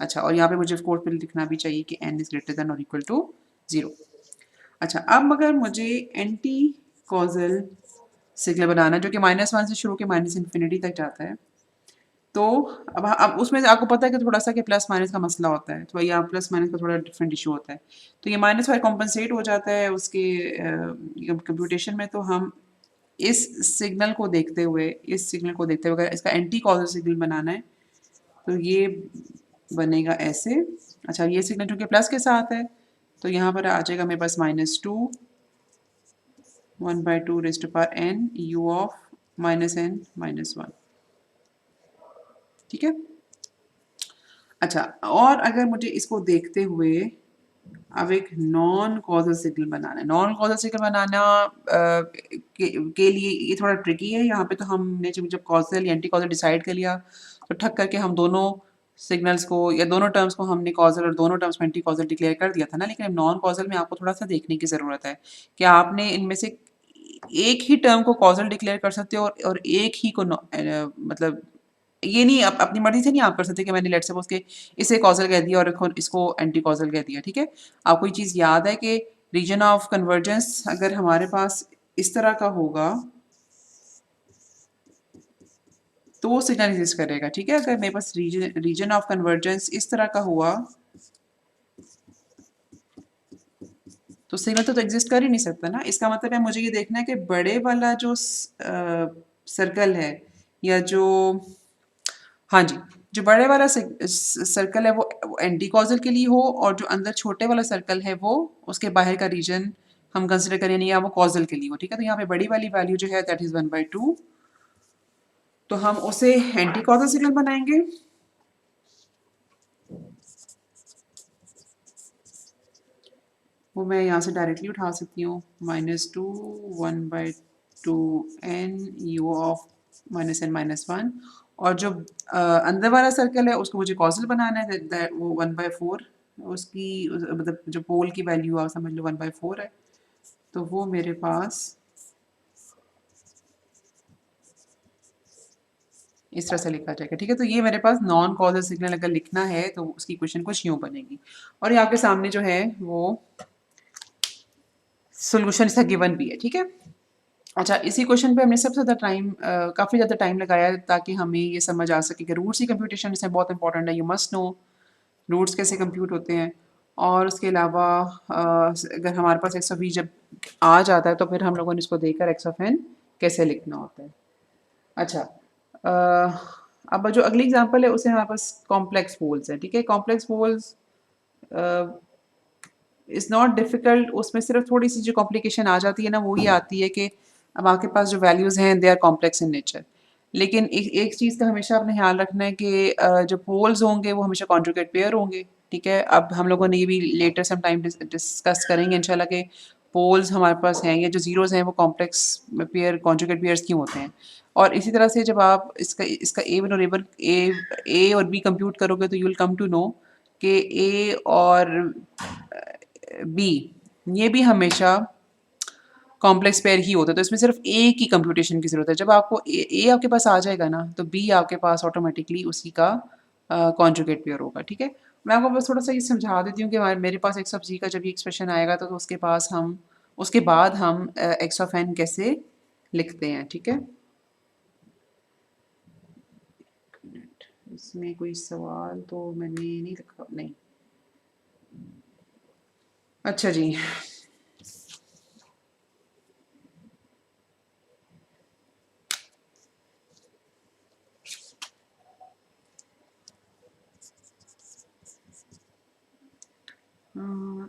अच्छा, और यहाँ पे मुझे कोड पे लिखना भी चाहिए कि n इज ग्रेटर देन और इक्वल टू 0। अच्छा, अब अगर मुझे एंटी कॉजल सिग्नल बनाना जो कि -1 से शुरू के -इंफिनिटी तक जाता है, तो अब उसमें आपको पता है कि थोड़ा सा कि प्लस माइनस का मसला होता है, तो या प्लस माइनस का थोड़ा डिफरेंट इशू होता है। तो ये -5 कॉम्पनसेट हो जाता है उसके कंप्यूटेशन में। तो हम इस सिग्नल को देखते हुए अगर इसका एंटी कॉजल सिग्नल बनाना है तो ये बनेगा ऐसे। अच्छा, ये सिग्नल चूंकि प्लस के साथ है तो यहाँ पर आ जाएगा मेरे पास -2 1/2 raise to power n u of -n -1, ठीक है। अच्छा, और अगर मुझे इसको देखते हुए अब एक नॉन कॉजल सिग्नल बनाना है। नॉन कॉजल सिग्नल बनाना के लिए ये थोड़ा ट्रिकी है। यहाँ पे तो हमने जब कॉजल या एंटी कॉजल डिसाइड कर लिया तो ठक करके हम दोनों सिग्नल्स को या दोनों टर्म्स को हमने कॉजल और दोनों टर्म्स को एंटी कॉजल डिक्लेयर कर दिया था ना। लेकिन अब नॉन कॉजल में आपको थोड़ा सा देखने की ज़रूरत है कि आपने इनमें से एक ही टर्म को कॉजल डिक्लेयर कर सकते हो और एक ही को मतलब ये नहीं अपनी मर्जी से नहीं आप कर सकते कि मैंने लेट्स सपोज के इसे कॉजल कह दिया और इसको एंटी कॉजल कह दिया, ठीक है। आपको ये चीज़ याद है कि रीजन ऑफ कन्वर्जेंस अगर हमारे पास इस तरह का होगा तो वो सिग्नल एग्जिस्ट करेगा। ठीक है, अगर मेरे पास रीजन ऑफ कन्वर्जेंस इस तरह का हुआ तो सिग्नल तो एग्जिस्ट कर ही नहीं सकता ना। इसका मतलब है मुझे ये देखना है कि बड़े वाला जो सर्कल है या जो, हाँ जी, जो बड़े वाला सर्कल है वो एंटी कॉजल के लिए हो, और जो अंदर छोटे वाला सर्कल है वो उसके बाहर का रीजन हम कंसिडर करें नहीं, या वो कॉजल के लिए हो। ठीक है, तो यहाँ पे बड़ी वाली वैल्यू जो है दैट इज 1/2, तो हम उसे एंटी कॉजल सिग्नल बनाएंगे। वो मैं यहाँ से डायरेक्टली उठा सकती हूँ, -2 1/2 n u ऑफ -n-1, और जो अंदर वाला सर्कल है उसको मुझे कॉजल बनाना है, वो 1/4 उसकी मतलब जो पोल की वैल्यू आप समझ लो 1/4 है, तो वो मेरे पास इस तरह से लिखा जाएगा। ठीक है, तो ये मेरे पास नॉन कॉजल सिग्नल अगर लिखना है तो उसकी क्वेश्चन कुछ यूँ बनेगी, और ये आपके सामने जो है वो सोल्यूशन इसका गिवन भी है। ठीक है, अच्छा, इसी क्वेश्चन पे हमने सबसे ज़्यादा टाइम काफ़ी ज़्यादा टाइम लगाया ताकि हमें ये समझ आ सके कि रूट्स की कंप्यूटेशन इसमें बहुत इंपॉर्टेंट है। यू मस्ट नो रूट्स कैसे कंप्यूट होते हैं, और उसके अलावा अगर हमारे पास एक्स ऑफ वी जब आ जाता है तो फिर हम लोगों ने इसको देखकर एक्स ऑफ एन कैसे लिखना होता है। अच्छा, अब जो अगली एग्जांपल है उसमें हमारे पास कॉम्प्लेक्स पोल्स है। ठीक है, complex poles is not difficult, उसमें सिर्फ थोड़ी सी जो कॉम्प्लिकेशन आ जाती है ना वो ये आती है कि अब आपके पास जो वैल्यूज़ हैं they are complex in nature. लेकिन एक चीज़ का हमेशा आपने ख्याल रखना है कि जो पोल्स होंगे वो हमेशा कॉन्जुगेट पेयर होंगे। ठीक है, अब हम लोगों ने ये भी लेटर सम टाइम डिस्कस करेंगे इंशाल्लाह के पोल्स हमारे पास हैं या जो ज़ीरोज़ हैं वो कॉम्प्लेक्स पेयर कॉन्जुगेट पेयर्स क्यों होते हैं। और इसी तरह से जब आप इसका इसका ए और बी कंप्यूट करोगे तो you will come to know कि ए और बी ये भी हमेशा कॉम्प्लेक्स पेयर ही होता है, तो इसमें सिर्फ ए की कंप्यूटेशन की ज़रूरत है। जब आपको ए आपके पास आ जाएगा ना तो बी आपके पास ऑटोमेटिकली उसी का कॉन्जुगेट पेयर होगा। ठीक है, मैं आपको बस थोड़ा सा ये समझा देती हूँ कि मेरे पास एक्स ऑफ जी का जब ये एक्सप्रेशन आएगा तो उसके बाद हम एक्स ऑफ एन कैसे लिखते हैं। ठीक है, इसमें कोई सवाल तो मैंने नहीं लिखा, नहीं। अच्छा जी,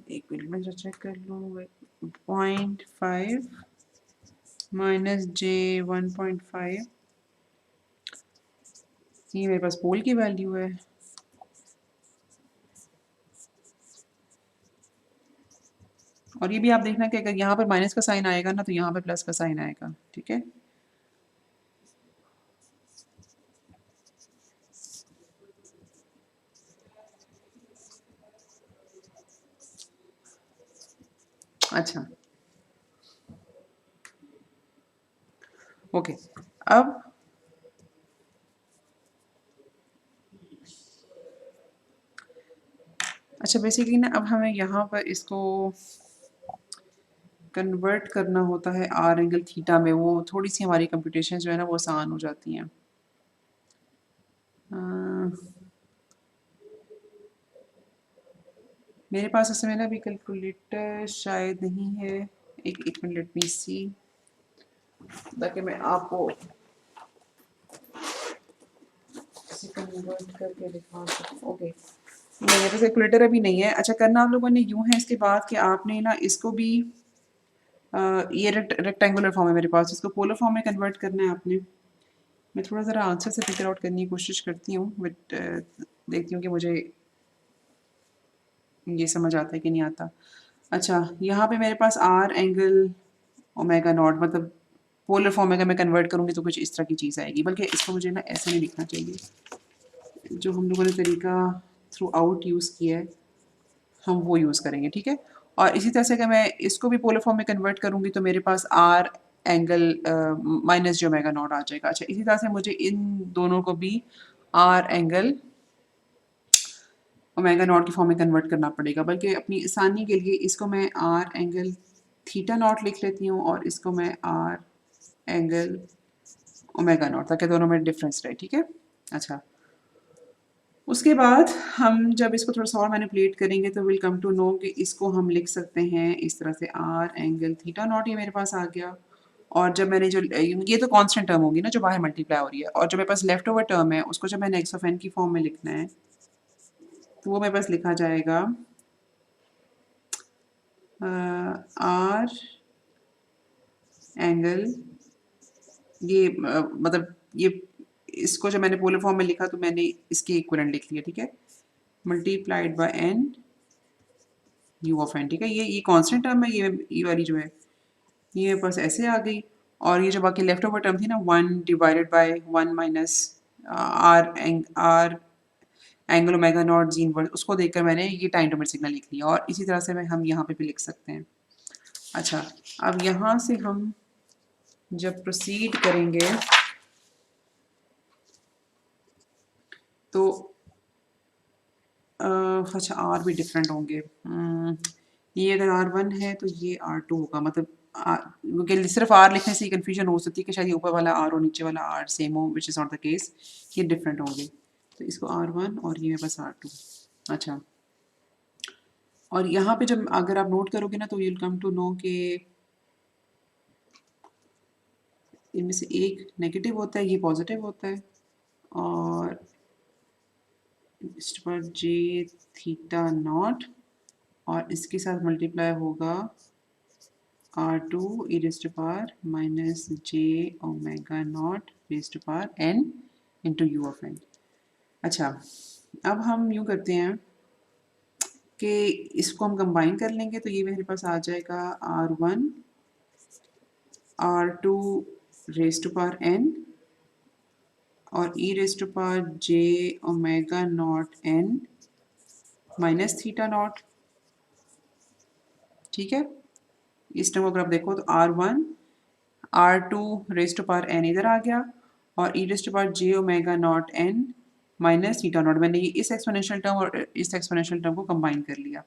एक मिनट में जो चेक कर लूँ, 0.5 माइनस जे 1.5, ये मेरे पास पोल की वैल्यू है। और ये भी आप देखना कि अगर यहाँ पर माइनस का साइन आएगा ना तो यहाँ पर प्लस का साइन आएगा। ठीक है, अच्छा, ओके। अब अच्छा, बेसिकली ना अब हमें यहाँ पर इसको कन्वर्ट करना होता है आर एंगल थीटा में, वो थोड़ी सी हमारी कंप्यूटेशन जो है ना वो आसान हो जाती हैं। मेरे पास इस समय ना अभी कैलकुलेटर शायद नहीं है, एक मिनट, लेट मी सी, ताकि मैं आपको कन्वर्ट करके दिखा सकूँ। ओके, नहीं, मेरे पास कैलकुलेटर अभी नहीं है। अच्छा, करना आप लोगों ने यूँ है इसके बाद कि आपने ना इसको भी ये रेक्टेंगुलर फॉर्म है मेरे पास, इसको पोलर फॉर्म में कन्वर्ट करना है आपने। मैं थोड़ा ज़रा आंसर से फिगर आउट करने की कोशिश करती हूँ, बट देखती हूँ कि मुझे ये समझ आता है कि नहीं आता। अच्छा, यहाँ पे मेरे पास आर एंगल ओमेगा नॉट, मतलब पोलर फॉर्म में अगर मैं कन्वर्ट करूँगी तो कुछ इस तरह की चीज़ आएगी, बल्कि इसको मुझे ना ऐसे नहीं लिखना चाहिए। जो हम लोगों ने तरीका थ्रू आउट यूज़ किया है हम वो यूज़ करेंगे। ठीक है, और इसी तरह से अगर मैं इसको भी पोलर फॉर्म में कन्वर्ट करूँगी तो मेरे पास आर एंगल माइनस जो ओमेगा नॉट आ जाएगा। अच्छा, इसी तरह से मुझे इन दोनों को भी आर एंगल ओमेगा नॉट की फॉर्म में कन्वर्ट करना पड़ेगा, बल्कि अपनी आसानी के लिए इसको मैं आर एंगल थीटा नॉट लिख लेती हूँ और इसको मैं आर एंगल ओमेगा नॉट, ताकि दोनों में डिफरेंस रहे, ठीक है। अच्छा, उसके बाद हम जब इसको थोड़ा सा और मैनिपुलेट करेंगे तो विल कम टू नो कि इसको हम लिख सकते हैं इस तरह से, आर एंगल थीटा नॉट, ये मेरे पास आ गया। और जब मैंने जो ये तो कांस्टेंट टर्म होगी ना जो बाहर मल्टीप्लाई हो रही है, और जो मेरे पास लेफ्ट ओवर टर्म है उसको जब मैंने एक्स ऑफ एन की फॉर्म में लिखना है तो वो मेरे पास लिखा जाएगा आर एंगल, ये मतलब ये इसको जब मैंने पोलर फॉर्म में लिखा तो मैंने इसके इक्विवेलेंट लिख लिया, ठीक है, multiplied by N U of N, ठीक है। ये कांस्टेंट टर्म है, ये वाली जो है ये मेरे पास ऐसे आ गई। और ये जो बाकी लेफ्ट ओवर टर्म थी ना, 1 divided by 1 minus R angle omega naught ji inverse, उसको देखकर मैंने ये टाइम डोमेन सिग्नल लिख लिया। और इसी तरह से हम यहाँ पे भी लिख सकते हैं। अच्छा, अब यहाँ से हम जब प्रोसीड करेंगे तो अच्छा आर भी डिफरेंट होंगे। ये अगर R1 है तो ये R2 होगा, मतलब क्योंकि सिर्फ R लिखने से कंफ्यूजन हो सकती है कि शायद ये ऊपर वाला R और नीचे वाला R सेम हो, which is not the case, ये डिफरेंट होंगे। तो इसको R1 और ये मेरे पास R2। अच्छा, और यहाँ पे जब अगर आप नोट करोगे ना तो you will come to know कि इनमें से एक नेगेटिव होता है, ये पॉजिटिव होता है, और इस पर जे थीटा नॉट और इसके साथ मल्टीप्लाई होगा R2 e raised to power minus j omega naught raised to power n into u of n। अच्छा, अब हम यूँ करते हैं कि इसको हम कंबाइन कर लेंगे तो ये मेरे पास आ जाएगा R1 R2 raised to power n और e raised to power j omega naught n minus theta naught, ठीक है। इस टर्म को अगर आप देखो तो R1 R2 raise to power n इधर आ गया और e raise to power j omega naught n minus theta naught, मैंने ये इस एक्सपोनेंशियल टर्म और इस एक्सपोनेंशियल टर्म को कंबाइन कर लिया।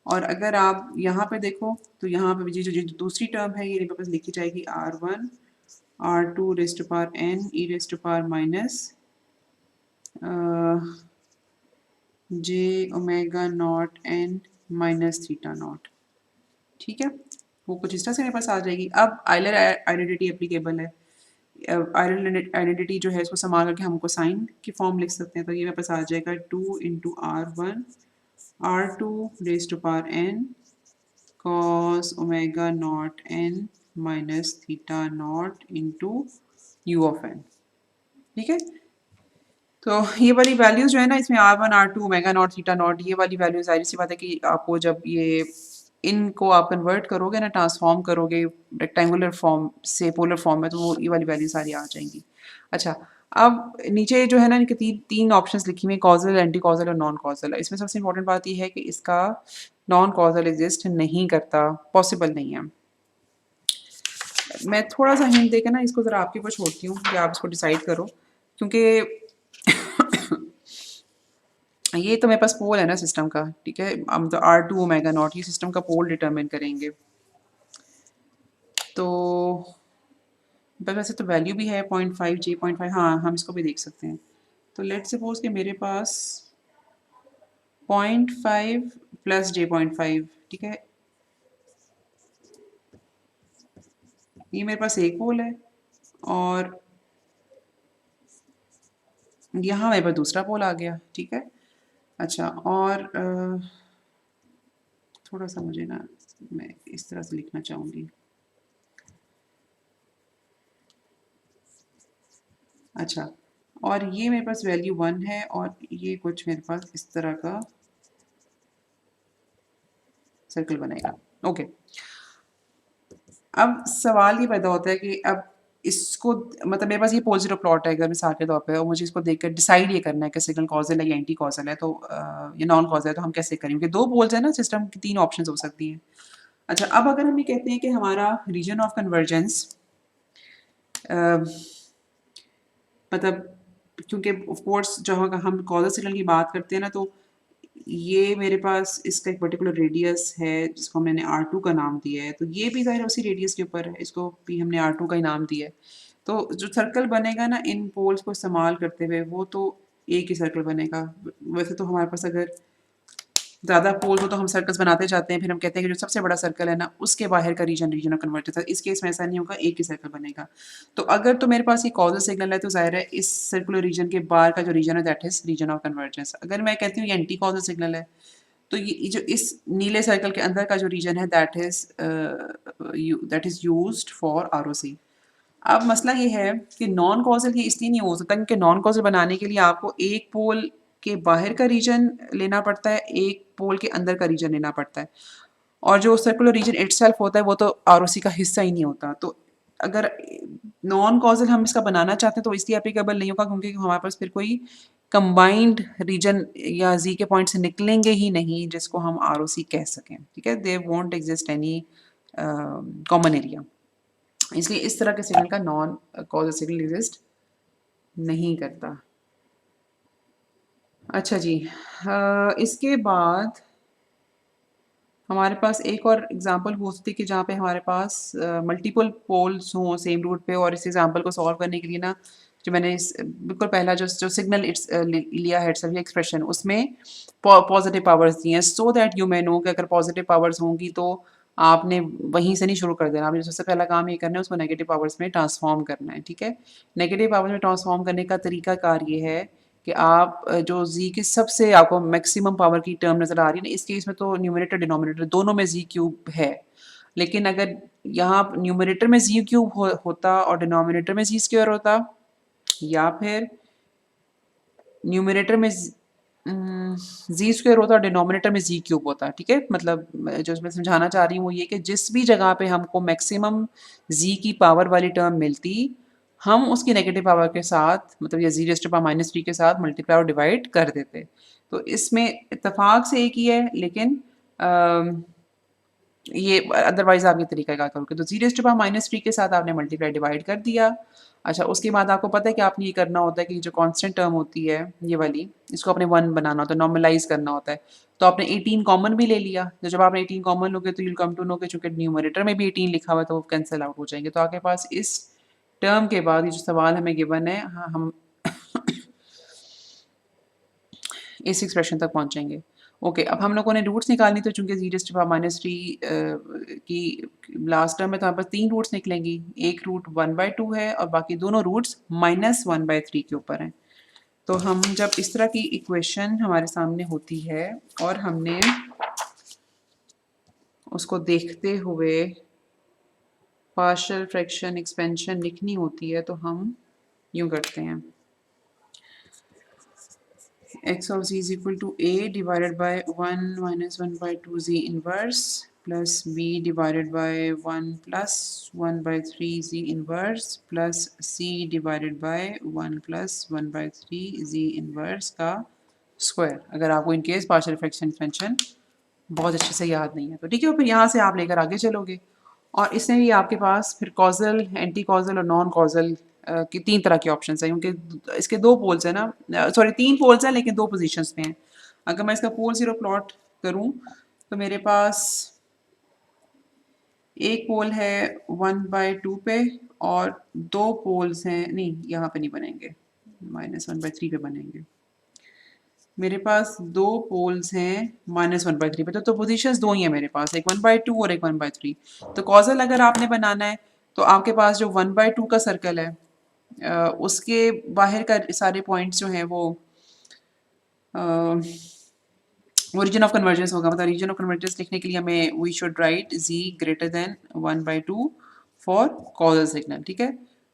और अगर आप यहाँ पे देखो तो यहाँ पे जो दूसरी टर्म है ये मेरे पास लिखी जाएगी R1 R2 raise to power n e raise to power minus j omega naught n minus theta naught, ठीक है। वो कुछ इस तरह से मेरे पास आ जाएगी। अब आइलर आइडेंटिटी एप्लीकेबल है। आइलर आइडेंटिटी जो है इसको संभाल करके हम कोसाइन की फॉर्म लिख सकते हैं। तो ये मेरे पास आ जाएगा 2 into R1 R2 raise to power n cos omega naught n minus theta naught into U of n, ठीक है। तो ये वाली वैल्यूज जो है ना इसमें R1 R2 omega naught theta naught, ये वाली वैल्यूज जाहिर सी बात है कि आपको जब ये इनको आप कन्वर्ट करोगे ना, ट्रांसफॉर्म करोगे रेक्टेंगुलर फॉर्म से पोलर फॉर्म में, तो वो ये वाली वैल्यू सारी आ जाएंगी। अच्छा, अब नीचे जो है ना इनके तीन ऑप्शंस लिखी हुई हैं, कॉजल, एंटी कॉजल और नॉन कॉजल। इसमें सबसे इंपॉर्टेंट बात यह है कि इसका नॉन कॉजल एग्जिस्ट नहीं करता, पॉसिबल नहीं है। मैं थोड़ा सा हिंट देकर ना इसको ज़रा आपके ऊपर छोड़ती हूँ कि आप इसको डिसाइड करो, क्योंकि ये तो मेरे पास पोल है ना सिस्टम का, ठीक है। हम तो R2 ओमेगा नॉट ये सिस्टम का पोल डिटरमिन करेंगे। तो वैसे तो वैल्यू भी है 0.5 J 0.5, हाँ हम इसको भी देख सकते हैं। तो लेट सपोज कि मेरे पास 0.5 प्लस J 0.5, ठीक है, ये मेरे पास एक पोल है और यहाँ मेरे पास दूसरा पोल आ गया, ठीक है। अच्छा, और थोड़ा सा मुझे ना मैं इस तरह से लिखना चाहूँगी। अच्छा, और ये मेरे पास वैल्यू 1 है और ये कुछ मेरे पास इस तरह का सर्कल बनेगा, ओके। अब सवाल ये पैदा होता है कि अब इसको, मतलब मेरे पास ये पोल जीरो प्लॉट है अगर मिसाल के तौर पे, और मुझे इसको देखकर डिसाइड ये करना है कि सिग्नल कॉजल है या एंटी कॉजल है, तो ये नॉन कॉजल है, तो हम कैसे करेंगे? क्योंकि दो पोल्स है ना सिस्टम की, तीन ऑप्शन हो सकती हैं। अच्छा, अब अगर हम ये कहते हैं कि हमारा रीजन ऑफ कन्वर्जेंस, मतलब क्योंकि ऑफ कोर्स जहाँ का हम कॉजल सिग्नल की बात करते हैं ना, तो ये मेरे पास इसका एक पर्टिकुलर रेडियस है जिसको हमने R2 का नाम दिया है, तो ये भी ज़ाहिर उसी रेडियस के ऊपर है, इसको भी हमने R2 का ही नाम दिया है। तो जो सर्कल बनेगा ना इन पोल्स को इस्तेमाल करते हुए वो तो एक ही सर्कल बनेगा। वैसे तो हमारे पास अगर ज़्यादा पोल हो तो हम सर्कल्स बनाते जाते हैं, फिर हम कहते हैं कि जो सबसे बड़ा सर्कल है ना उसके बाहर का रीजन ऑफ कन्वर्जेंस है। इस केस में ऐसा नहीं होगा, एक ही सर्कल बनेगा। तो अगर तो मेरे पास ये कॉजल सिग्नल है तो ज़ाहिर है इस सर्कुलर रीजन के बाहर का जो रीजन है that is region of convergence. अगर मैं कहती हूँ ये एंटी कॉजल सिग्नल है तो ये जो इस नीले सर्कल के अंदर का जो रीजन है that is used for ROC. अब मसला ये है कि नॉन कॉजल ये इसलिए नहीं हो सकता क्योंकि नॉन कॉजल बनाने के लिए आपको एक पोल के बाहर का रीजन लेना पड़ता है, एक पोल के अंदर का रीजन लेना पड़ता है, और जो सर्कुलर रीजन इटसेल्फ होता है वो तो आरओसी का हिस्सा ही नहीं होता। तो अगर नॉन कॉजल हम इसका बनाना चाहते हैं तो इसलिए एप्लीकेबल नहीं होगा क्योंकि हमारे पास फिर कोई कंबाइंड रीजन या जी के पॉइंट से निकलेंगे ही नहीं जिसको हम आरओसी कह सकें। ठीक है, they won't exist any common area, इसलिए इस तरह के सिग्नल का नॉन कॉजल सिग्नल एग्जिस्ट नहीं करता। अच्छा जी, इसके बाद हमारे पास एक और एग्जांपल हो सकती है कि जहाँ पे हमारे पास मल्टीपल पोल्स हों सेम रूट पे, और इस एग्जांपल को सॉल्व करने के लिए ना जो मैंने इस बिल्कुल पहला जो सिग्नल इट्स लिया है इट्स एक्सप्रेशन उसमें पॉजिटिव पावर्स दी हैं so that you may know कि अगर पॉजिटिव पावर्स होंगी तो आपने वहीं से नहीं शुरू कर देना, आपने सबसे पहला काम ये करना है उसको नेगेटिव पावर्स में ट्रांसफॉर्म करना है। ठीक है, नेगेटिव पावर्स में ट्रांसफॉर्म करने का तरीका कार ये है कि आप जो जी की सबसे आपको मैक्सिमम पावर की टर्म नज़र आ रही है ना, इस केस में तो न्यूमरेटर डिनोमिनेटर दोनों में जी क्यूब है, लेकिन अगर यहाँ न्यूमरेटर में जी क्यूब होता और डिनोमिनेटर में जी स्क्वायर होता, या फिर न्यूमरेटर में जी स्क्वायर होता और डिनोमिनेटर में जी क्यूब होता। ठीक है, मतलब जो मैं समझाना चाह रही हूँ वो ये कि जिस भी जगह पे हमको मैक्सिमम जी की पावर वाली टर्म मिलती हम उसकी नेगेटिव पावर के साथ मतलब या जी रेज़्ड टू पावर माइनस 3 के साथ मल्टीप्लाई और डिवाइड कर देते। तो इसमें इत्तेफाक से एक ही है, लेकिन ये अदरवाइज आप ये तरीका क्या करोगे तो जी रेज़्ड टू पावर माइनस 3 के साथ आपने मल्टीप्लाई डिवाइड कर दिया। अच्छा, उसके बाद आपको पता है कि आपने ये करना होता है कि जो कांस्टेंट टर्म होती है ये वाली, इसको आपने 1 बनाना होता है, नॉर्मलाइज करना होता है। तो आपने 18 कॉमन भी ले लिया, तो जब आपने 18 कॉमन लोगे तो you will come to know कि चूंकि न्यूमरेटर में भी 18 लिखा हुआ है तो वो कैंसिल आउट हो जाएंगे। तो आपके पास इस टर्म के बाद ये जो सवाल हमें गिवन है, हाँ, हम इस एक्सप्रेशन तक पहुंचेंगे। ओके, अब हम लोगों ने रूट्स निकालनी, तो चूंकि जी रेज़्ड टू पावर माइनस 3 की लास्ट टर्म में तो हमारे पास 3 रूट्स निकलेंगी। एक रूट 1/2 है और बाकी दोनों रूट्स -1/3 के ऊपर हैं। तो हम जब इस तरह की इक्वेशन हमारे सामने होती है और हमने उसको देखते हुए पार्शियल फ्रैक्शन एक्सपेंशन लिखनी होती है तो हम यूँ करते हैं, x of z is equal to a divided by 1 minus 1/2 z inverse plus b divided by 1 plus 1/3 z inverse plus c divided by 1 plus 1/3 z inverse का स्क्वायर। अगर आपको इनकेस पार्शियल फ्रैक्शन एक्सपेंशन बहुत अच्छे से याद नहीं है तो ठीक है, फिर यहाँ से आप लेकर आगे चलोगे और इसमें भी आपके पास फिर कॉजल, एंटी कॉजल और नॉन कॉजल की 3 तरह के ऑप्शंस हैं क्योंकि इसके 2 पोल्स हैं ना, सॉरी 3 पोल्स हैं लेकिन 2 पोजीशंस पे हैं। अगर मैं इसका पोल ज़ीरो प्लॉट करूँ तो मेरे पास एक पोल है 1/2 पे और 2 पोल्स हैं, नहीं यहाँ पे नहीं बनेंगे, -1/3 पे बनेंगे। मेरे पास 2 पोल्स हैं -1/3 पे, तो पोजीशंस 2 ही हैं मेरे पास, एक 1/2 और एक 1/3। तो कॉजल अगर आपने बनाना है तो आपके पास जो 1/2 का सर्कल है उसके बाहर का सारे पॉइंट्स जो हैं वो रीजन ऑफ कन्वर्जेंस होगा। मतलब रीजन ऑफ कन्वर्जेंस लिखने के लिए हमें we should write z greater than 1/2 for causal signal. ठीक है,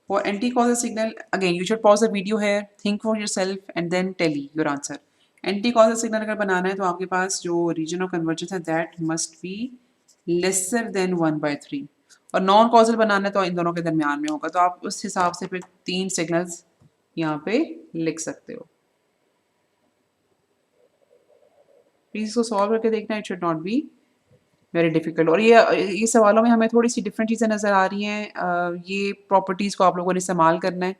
for anti causal signal again you should pause the video है, think for yourself and then tell your answer. Anti causal signal अगर बनाना है तो आपके पास जो रीजन ऑफ कन्वर्जेंस है that must be lesser than 1/3, और नॉन कॉजल बनाना है तो इन दोनों के दरमियान में होगा। तो आप उस हिसाब से फिर 3 सिग्नल्स यहाँ पे लिख सकते हो। प्लीज़ इसको सॉल्व करके देखना, it should not be very difficult. और ये सवालों में हमें थोड़ी सी डिफरेंट चीज़ें नज़र आ रही हैं, ये प्रॉपर्टीज़ को आप लोगों ने इस्तेमाल करना है,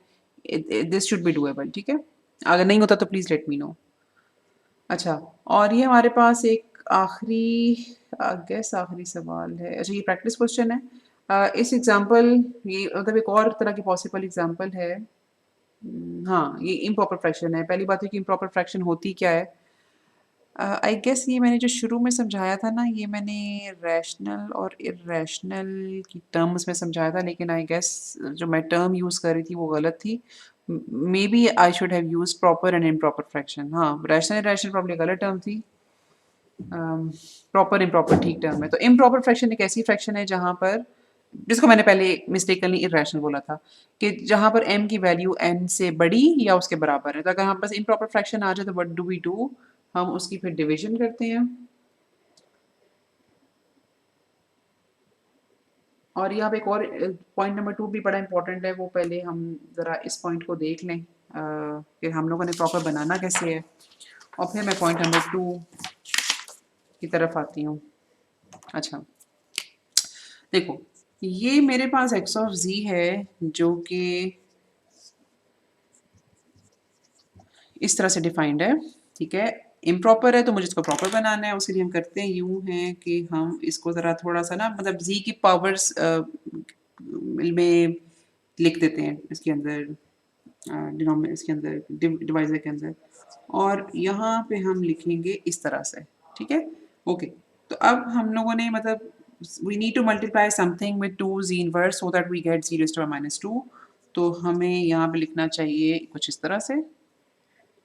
दिस शुड बी डूएबल। ठीक है, अगर नहीं होता तो प्लीज़ लेट मी नो। अच्छा, और ये हमारे पास एक आखिरी गेस आखिरी सवाल है। अच्छा, ये प्रैक्टिस क्वेश्चन है, इस एग्जांपल ये मतलब एक और तरह की पॉसिबल एग्जांपल है। हाँ, ये इम्प्रॉपर फ्रैक्शन है। पहली बात है कि इम्प्रॉपर फ्रैक्शन होती क्या है? आई गेस ये मैंने जो शुरू में समझाया था ना, ये मैंने रैशनल और इर्रेशनल की टर्म्स में समझाया था, लेकिन आई गेस जो मैं टर्म यूज़ कर रही थी वो गलत थी। Maybe I should have used proper and improper fraction. हाँ, रैशनल इर्रेशनल प्रॉब्ली गलत टर्म थी। प्रॉपर इम्प्रॉपर ठीक टर्म है। तो इम्प्रॉपर फ्रैक्शन एक ऐसी फ्रैक्शन है जहाँ पर, जिसको मैंने पहले मिस्टेकनली इर्रेशनल बोला था, कि जहाँ पर m की वैल्यू n से बड़ी या उसके बराबर है। तो अगर हम पास इम्प्रॉपर फ्रैक्शन आ जाए तो व्हाट डू वी डू? हम उसकी फिर डिवीजन करते हैं। और यहाँ पे एक और पॉइंट नंबर 2 भी बड़ा इंपॉर्टेंट है, वो पहले हम ज़रा इस पॉइंट को देख लें कि हम लोगों ने प्रॉपर बनाना कैसे है, और फिर मैं पॉइंट नंबर 2 की तरफ आती हूँ। अच्छा, देखो, ये मेरे पास x ऑफ z है जो कि इस तरह से डिफाइंड है, ठीक है। इम्प्रॉपर है तो मुझे इसको प्रॉपर बनाना है। उसके लिए हम करते हैं यूं है कि हम इसको ज़रा थोड़ा सा ना, मतलब z की पावर्स में लिख देते हैं इसके अंदर, डिनोमिनेटर इसके अंदर, डिवाइजर के अंदर, और यहाँ पे हम लिखेंगे इस तरह से, ठीक है। ओके, तो अब हम लोगों ने मतलब we need to multiply something with 2 z inverse so that we get z raised to power -2। तो हमें यहाँ पे लिखना चाहिए कुछ इस तरह से।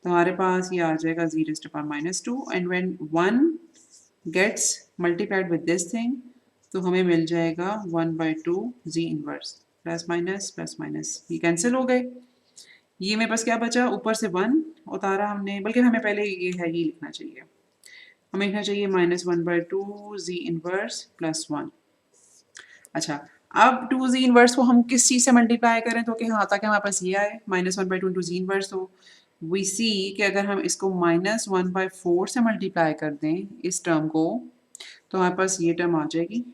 तो हमारे पास ये आ जाएगा z raised to power -2, and when 1 gets multiplied with this thing तो हमें मिल जाएगा 1/2 z इनवर्स, प्लस माइनस ये कैंसिल हो गए। ये मेरे पास क्या बचा, ऊपर से 1 उतारा हमने, बल्कि हमें पहले ये है ये लिखना चाहिए, हमें लिखना चाहिए -1/2 z इनवर्स प्लस 1। अच्छा, अब 2 z इनवर्स को हम किस चीज़ से मल्टीप्लाई करें तो कि हाँ, ताकि हमारे पास ये आए -1/2 इंटू z इनवर्स। तो वी सी कि अगर हम इसको -1/4 से मल्टीप्लाई कर दें इस टर्म को, तो हमारे पास ये टर्म आ जाएगी,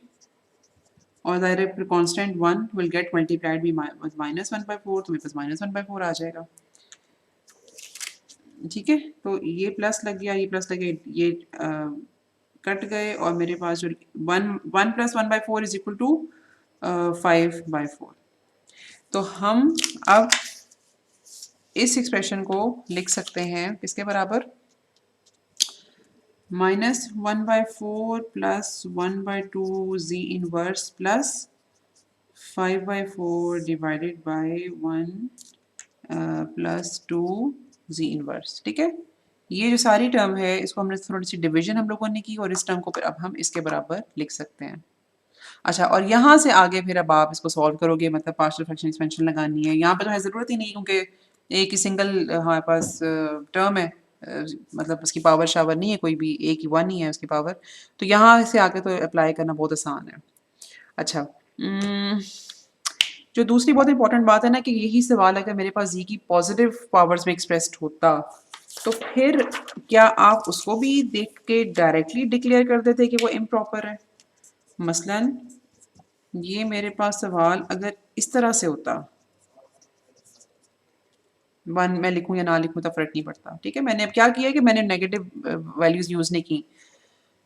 और direct constant 1 will get multiplied with -1/4, तो मेरे पास -1/4 आ जाएगा, ठीक है। तो ये प्लस लग गया, ये प्लस लग गया, ये कट गए, और मेरे पास जो 1 + 1/4 इज इक्वल टू 5/4। तो हम अब इस एक्सप्रेशन को लिख सकते हैं किसके बराबर, -1/4 plus 1/2 z inverse plus 5/4 divided by 1 plus 2 z inverse, ठीक है। ये जो सारी टर्म है इसको हमने थोड़ी सी डिवीजन हम लोगों ने की, और इस टर्म को फिर अब हम इसके बराबर लिख सकते हैं। अच्छा, और यहाँ से आगे फिर अब आप इसको सॉल्व करोगे, मतलब पार्शियल फ्रैक्शन एक्सपेंशन लगानी है। यहाँ पे तो है ज़रूरत ही नहीं, क्योंकि एक ही सिंगल हमारे पास टर्म है, मतलब उसकी पावर शावर नहीं है कोई भी, एक ही 1 ही है उसकी पावर। तो यहाँ से आगे तो अप्लाई करना बहुत आसान है। अच्छा, जो दूसरी बहुत इंपॉर्टेंट बात है ना, कि यही सवाल अगर मेरे पास जी की पॉजिटिव पावर्स में एक्सप्रेस्ड होता, तो फिर क्या आप उसको भी देख के डायरेक्टली डिक्लेयर कर देते कि वो इम्प्रॉपर है? मसलन ये मेरे पास सवाल अगर इस तरह से होता, 1 मैं लिखूँ या ना लिखूँ तो फ़र्क नहीं पड़ता, ठीक है। मैंने अब क्या किया है कि मैंने नेगेटिव वैल्यूज़ यूज़ नहीं की,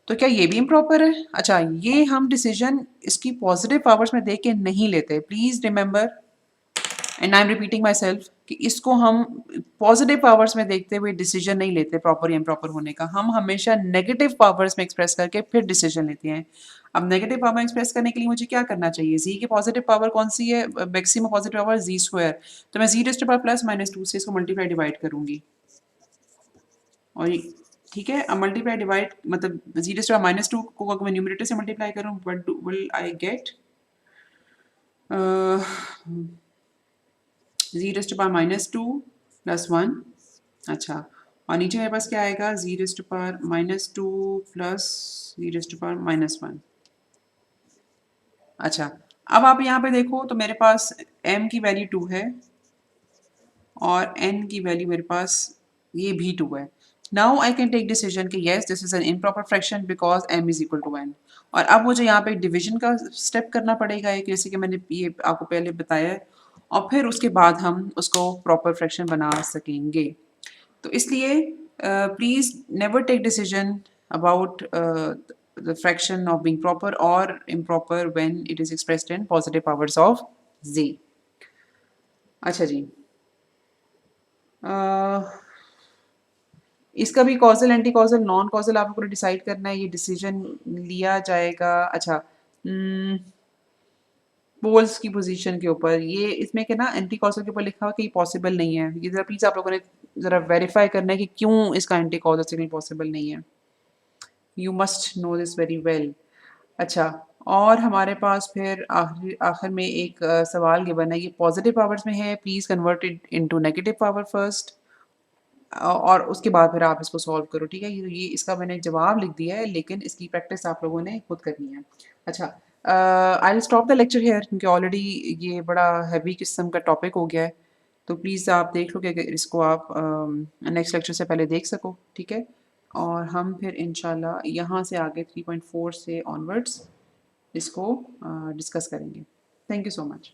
तो क्या ये भी इम्प्रॉपर है? अच्छा, ये हम डिसीजन इसकी पॉजिटिव पावर्स में देख के नहीं लेते। Please remember, and I am repeating my self, कि इसको हम पॉजिटिव पावर्स में देखते हुए डिसीजन नहीं लेते प्रॉपर या इम्प्रॉपर होने का। हम हमेशा नेगेटिव पावर्स में एक्सप्रेस करके फिर डिसीजन लेते हैं। अब नेगेटिव पावर एक्सप्रेस करने के लिए मुझे क्या करना चाहिए, जी की पॉजिटिव पावर कौन सी है, maximum positive power z square, तो मैं z raised to power plus minus 2 से इसको मल्टीप्लाई डिवाइड करूंगी, और ठीक है। अब मल्टीप्लाई डिवाइड मतलब z raised to power minus 2 को अगर मैं न्यूमरेटर से मल्टीप्लाई करूँ, what will I get, z raised to power -2 plus 1। अच्छा, और नीचे मेरे पास क्या आएगा, z raised to power -2 plus z raised to power -1। अच्छा, अब आप यहाँ पे देखो तो मेरे पास m की वैल्यू 2 है और n की वैल्यू मेरे पास ये भी 2 है। Now I can take decision कि yes this is an improper fraction because m is equal to n। और अब मुझे यहाँ पे डिवीजन का स्टेप करना पड़ेगा, एक जैसे कि मैंने ये आपको पहले बताया है, और फिर उसके बाद हम उसको प्रॉपर फ्रैक्शन बना सकेंगे। तो इसलिए please never take decision about the fraction of being proper or improper when it is expressed in positive powers of z. अच्छा जी, इसका भी causal anti causal non causal आपको डिसाइड करना है, ये डिसीजन लिया जाएगा। अच्छा, पोल्स की पोजीशन के ऊपर, ये इसमें के ना एंटी कॉजल के ऊपर लिखा हुआ कि ये पॉसिबल नहीं है। ये ज़रा प्लीज़ आप लोगों ने ज़रा वेरीफाई करना है कि क्यों इसका एंटी कॉजल सिग्नल पॉसिबल नहीं है। You must no this very well. अच्छा, और हमारे पास फिर आखिर आखिर में एक सवाल गिवन है, ये पॉजिटिव पावर्स में है, please convert it into negative power first और उसके बाद फिर आप इसको सॉल्व करो, ठीक है? ये इसका मैंने जवाब लिख दिया है, लेकिन इसकी प्रैक्टिस आप लोगों ने खुद करनी है। अच्छा, I will stop the lecture here क्योंकि ऑलरेडी ये बड़ा हैवी किस्म का टॉपिक हो गया है। तो प्लीज़ आप देख लो कि अगर इसको आप नेक्स्ट लेक्चर से पहले देख सको, ठीक है? और हम फिर इंशाल्लाह यहाँ से आगे 3.4 से ऑनवर्ड्स इसको डिस्कस करेंगे। Thank you so much.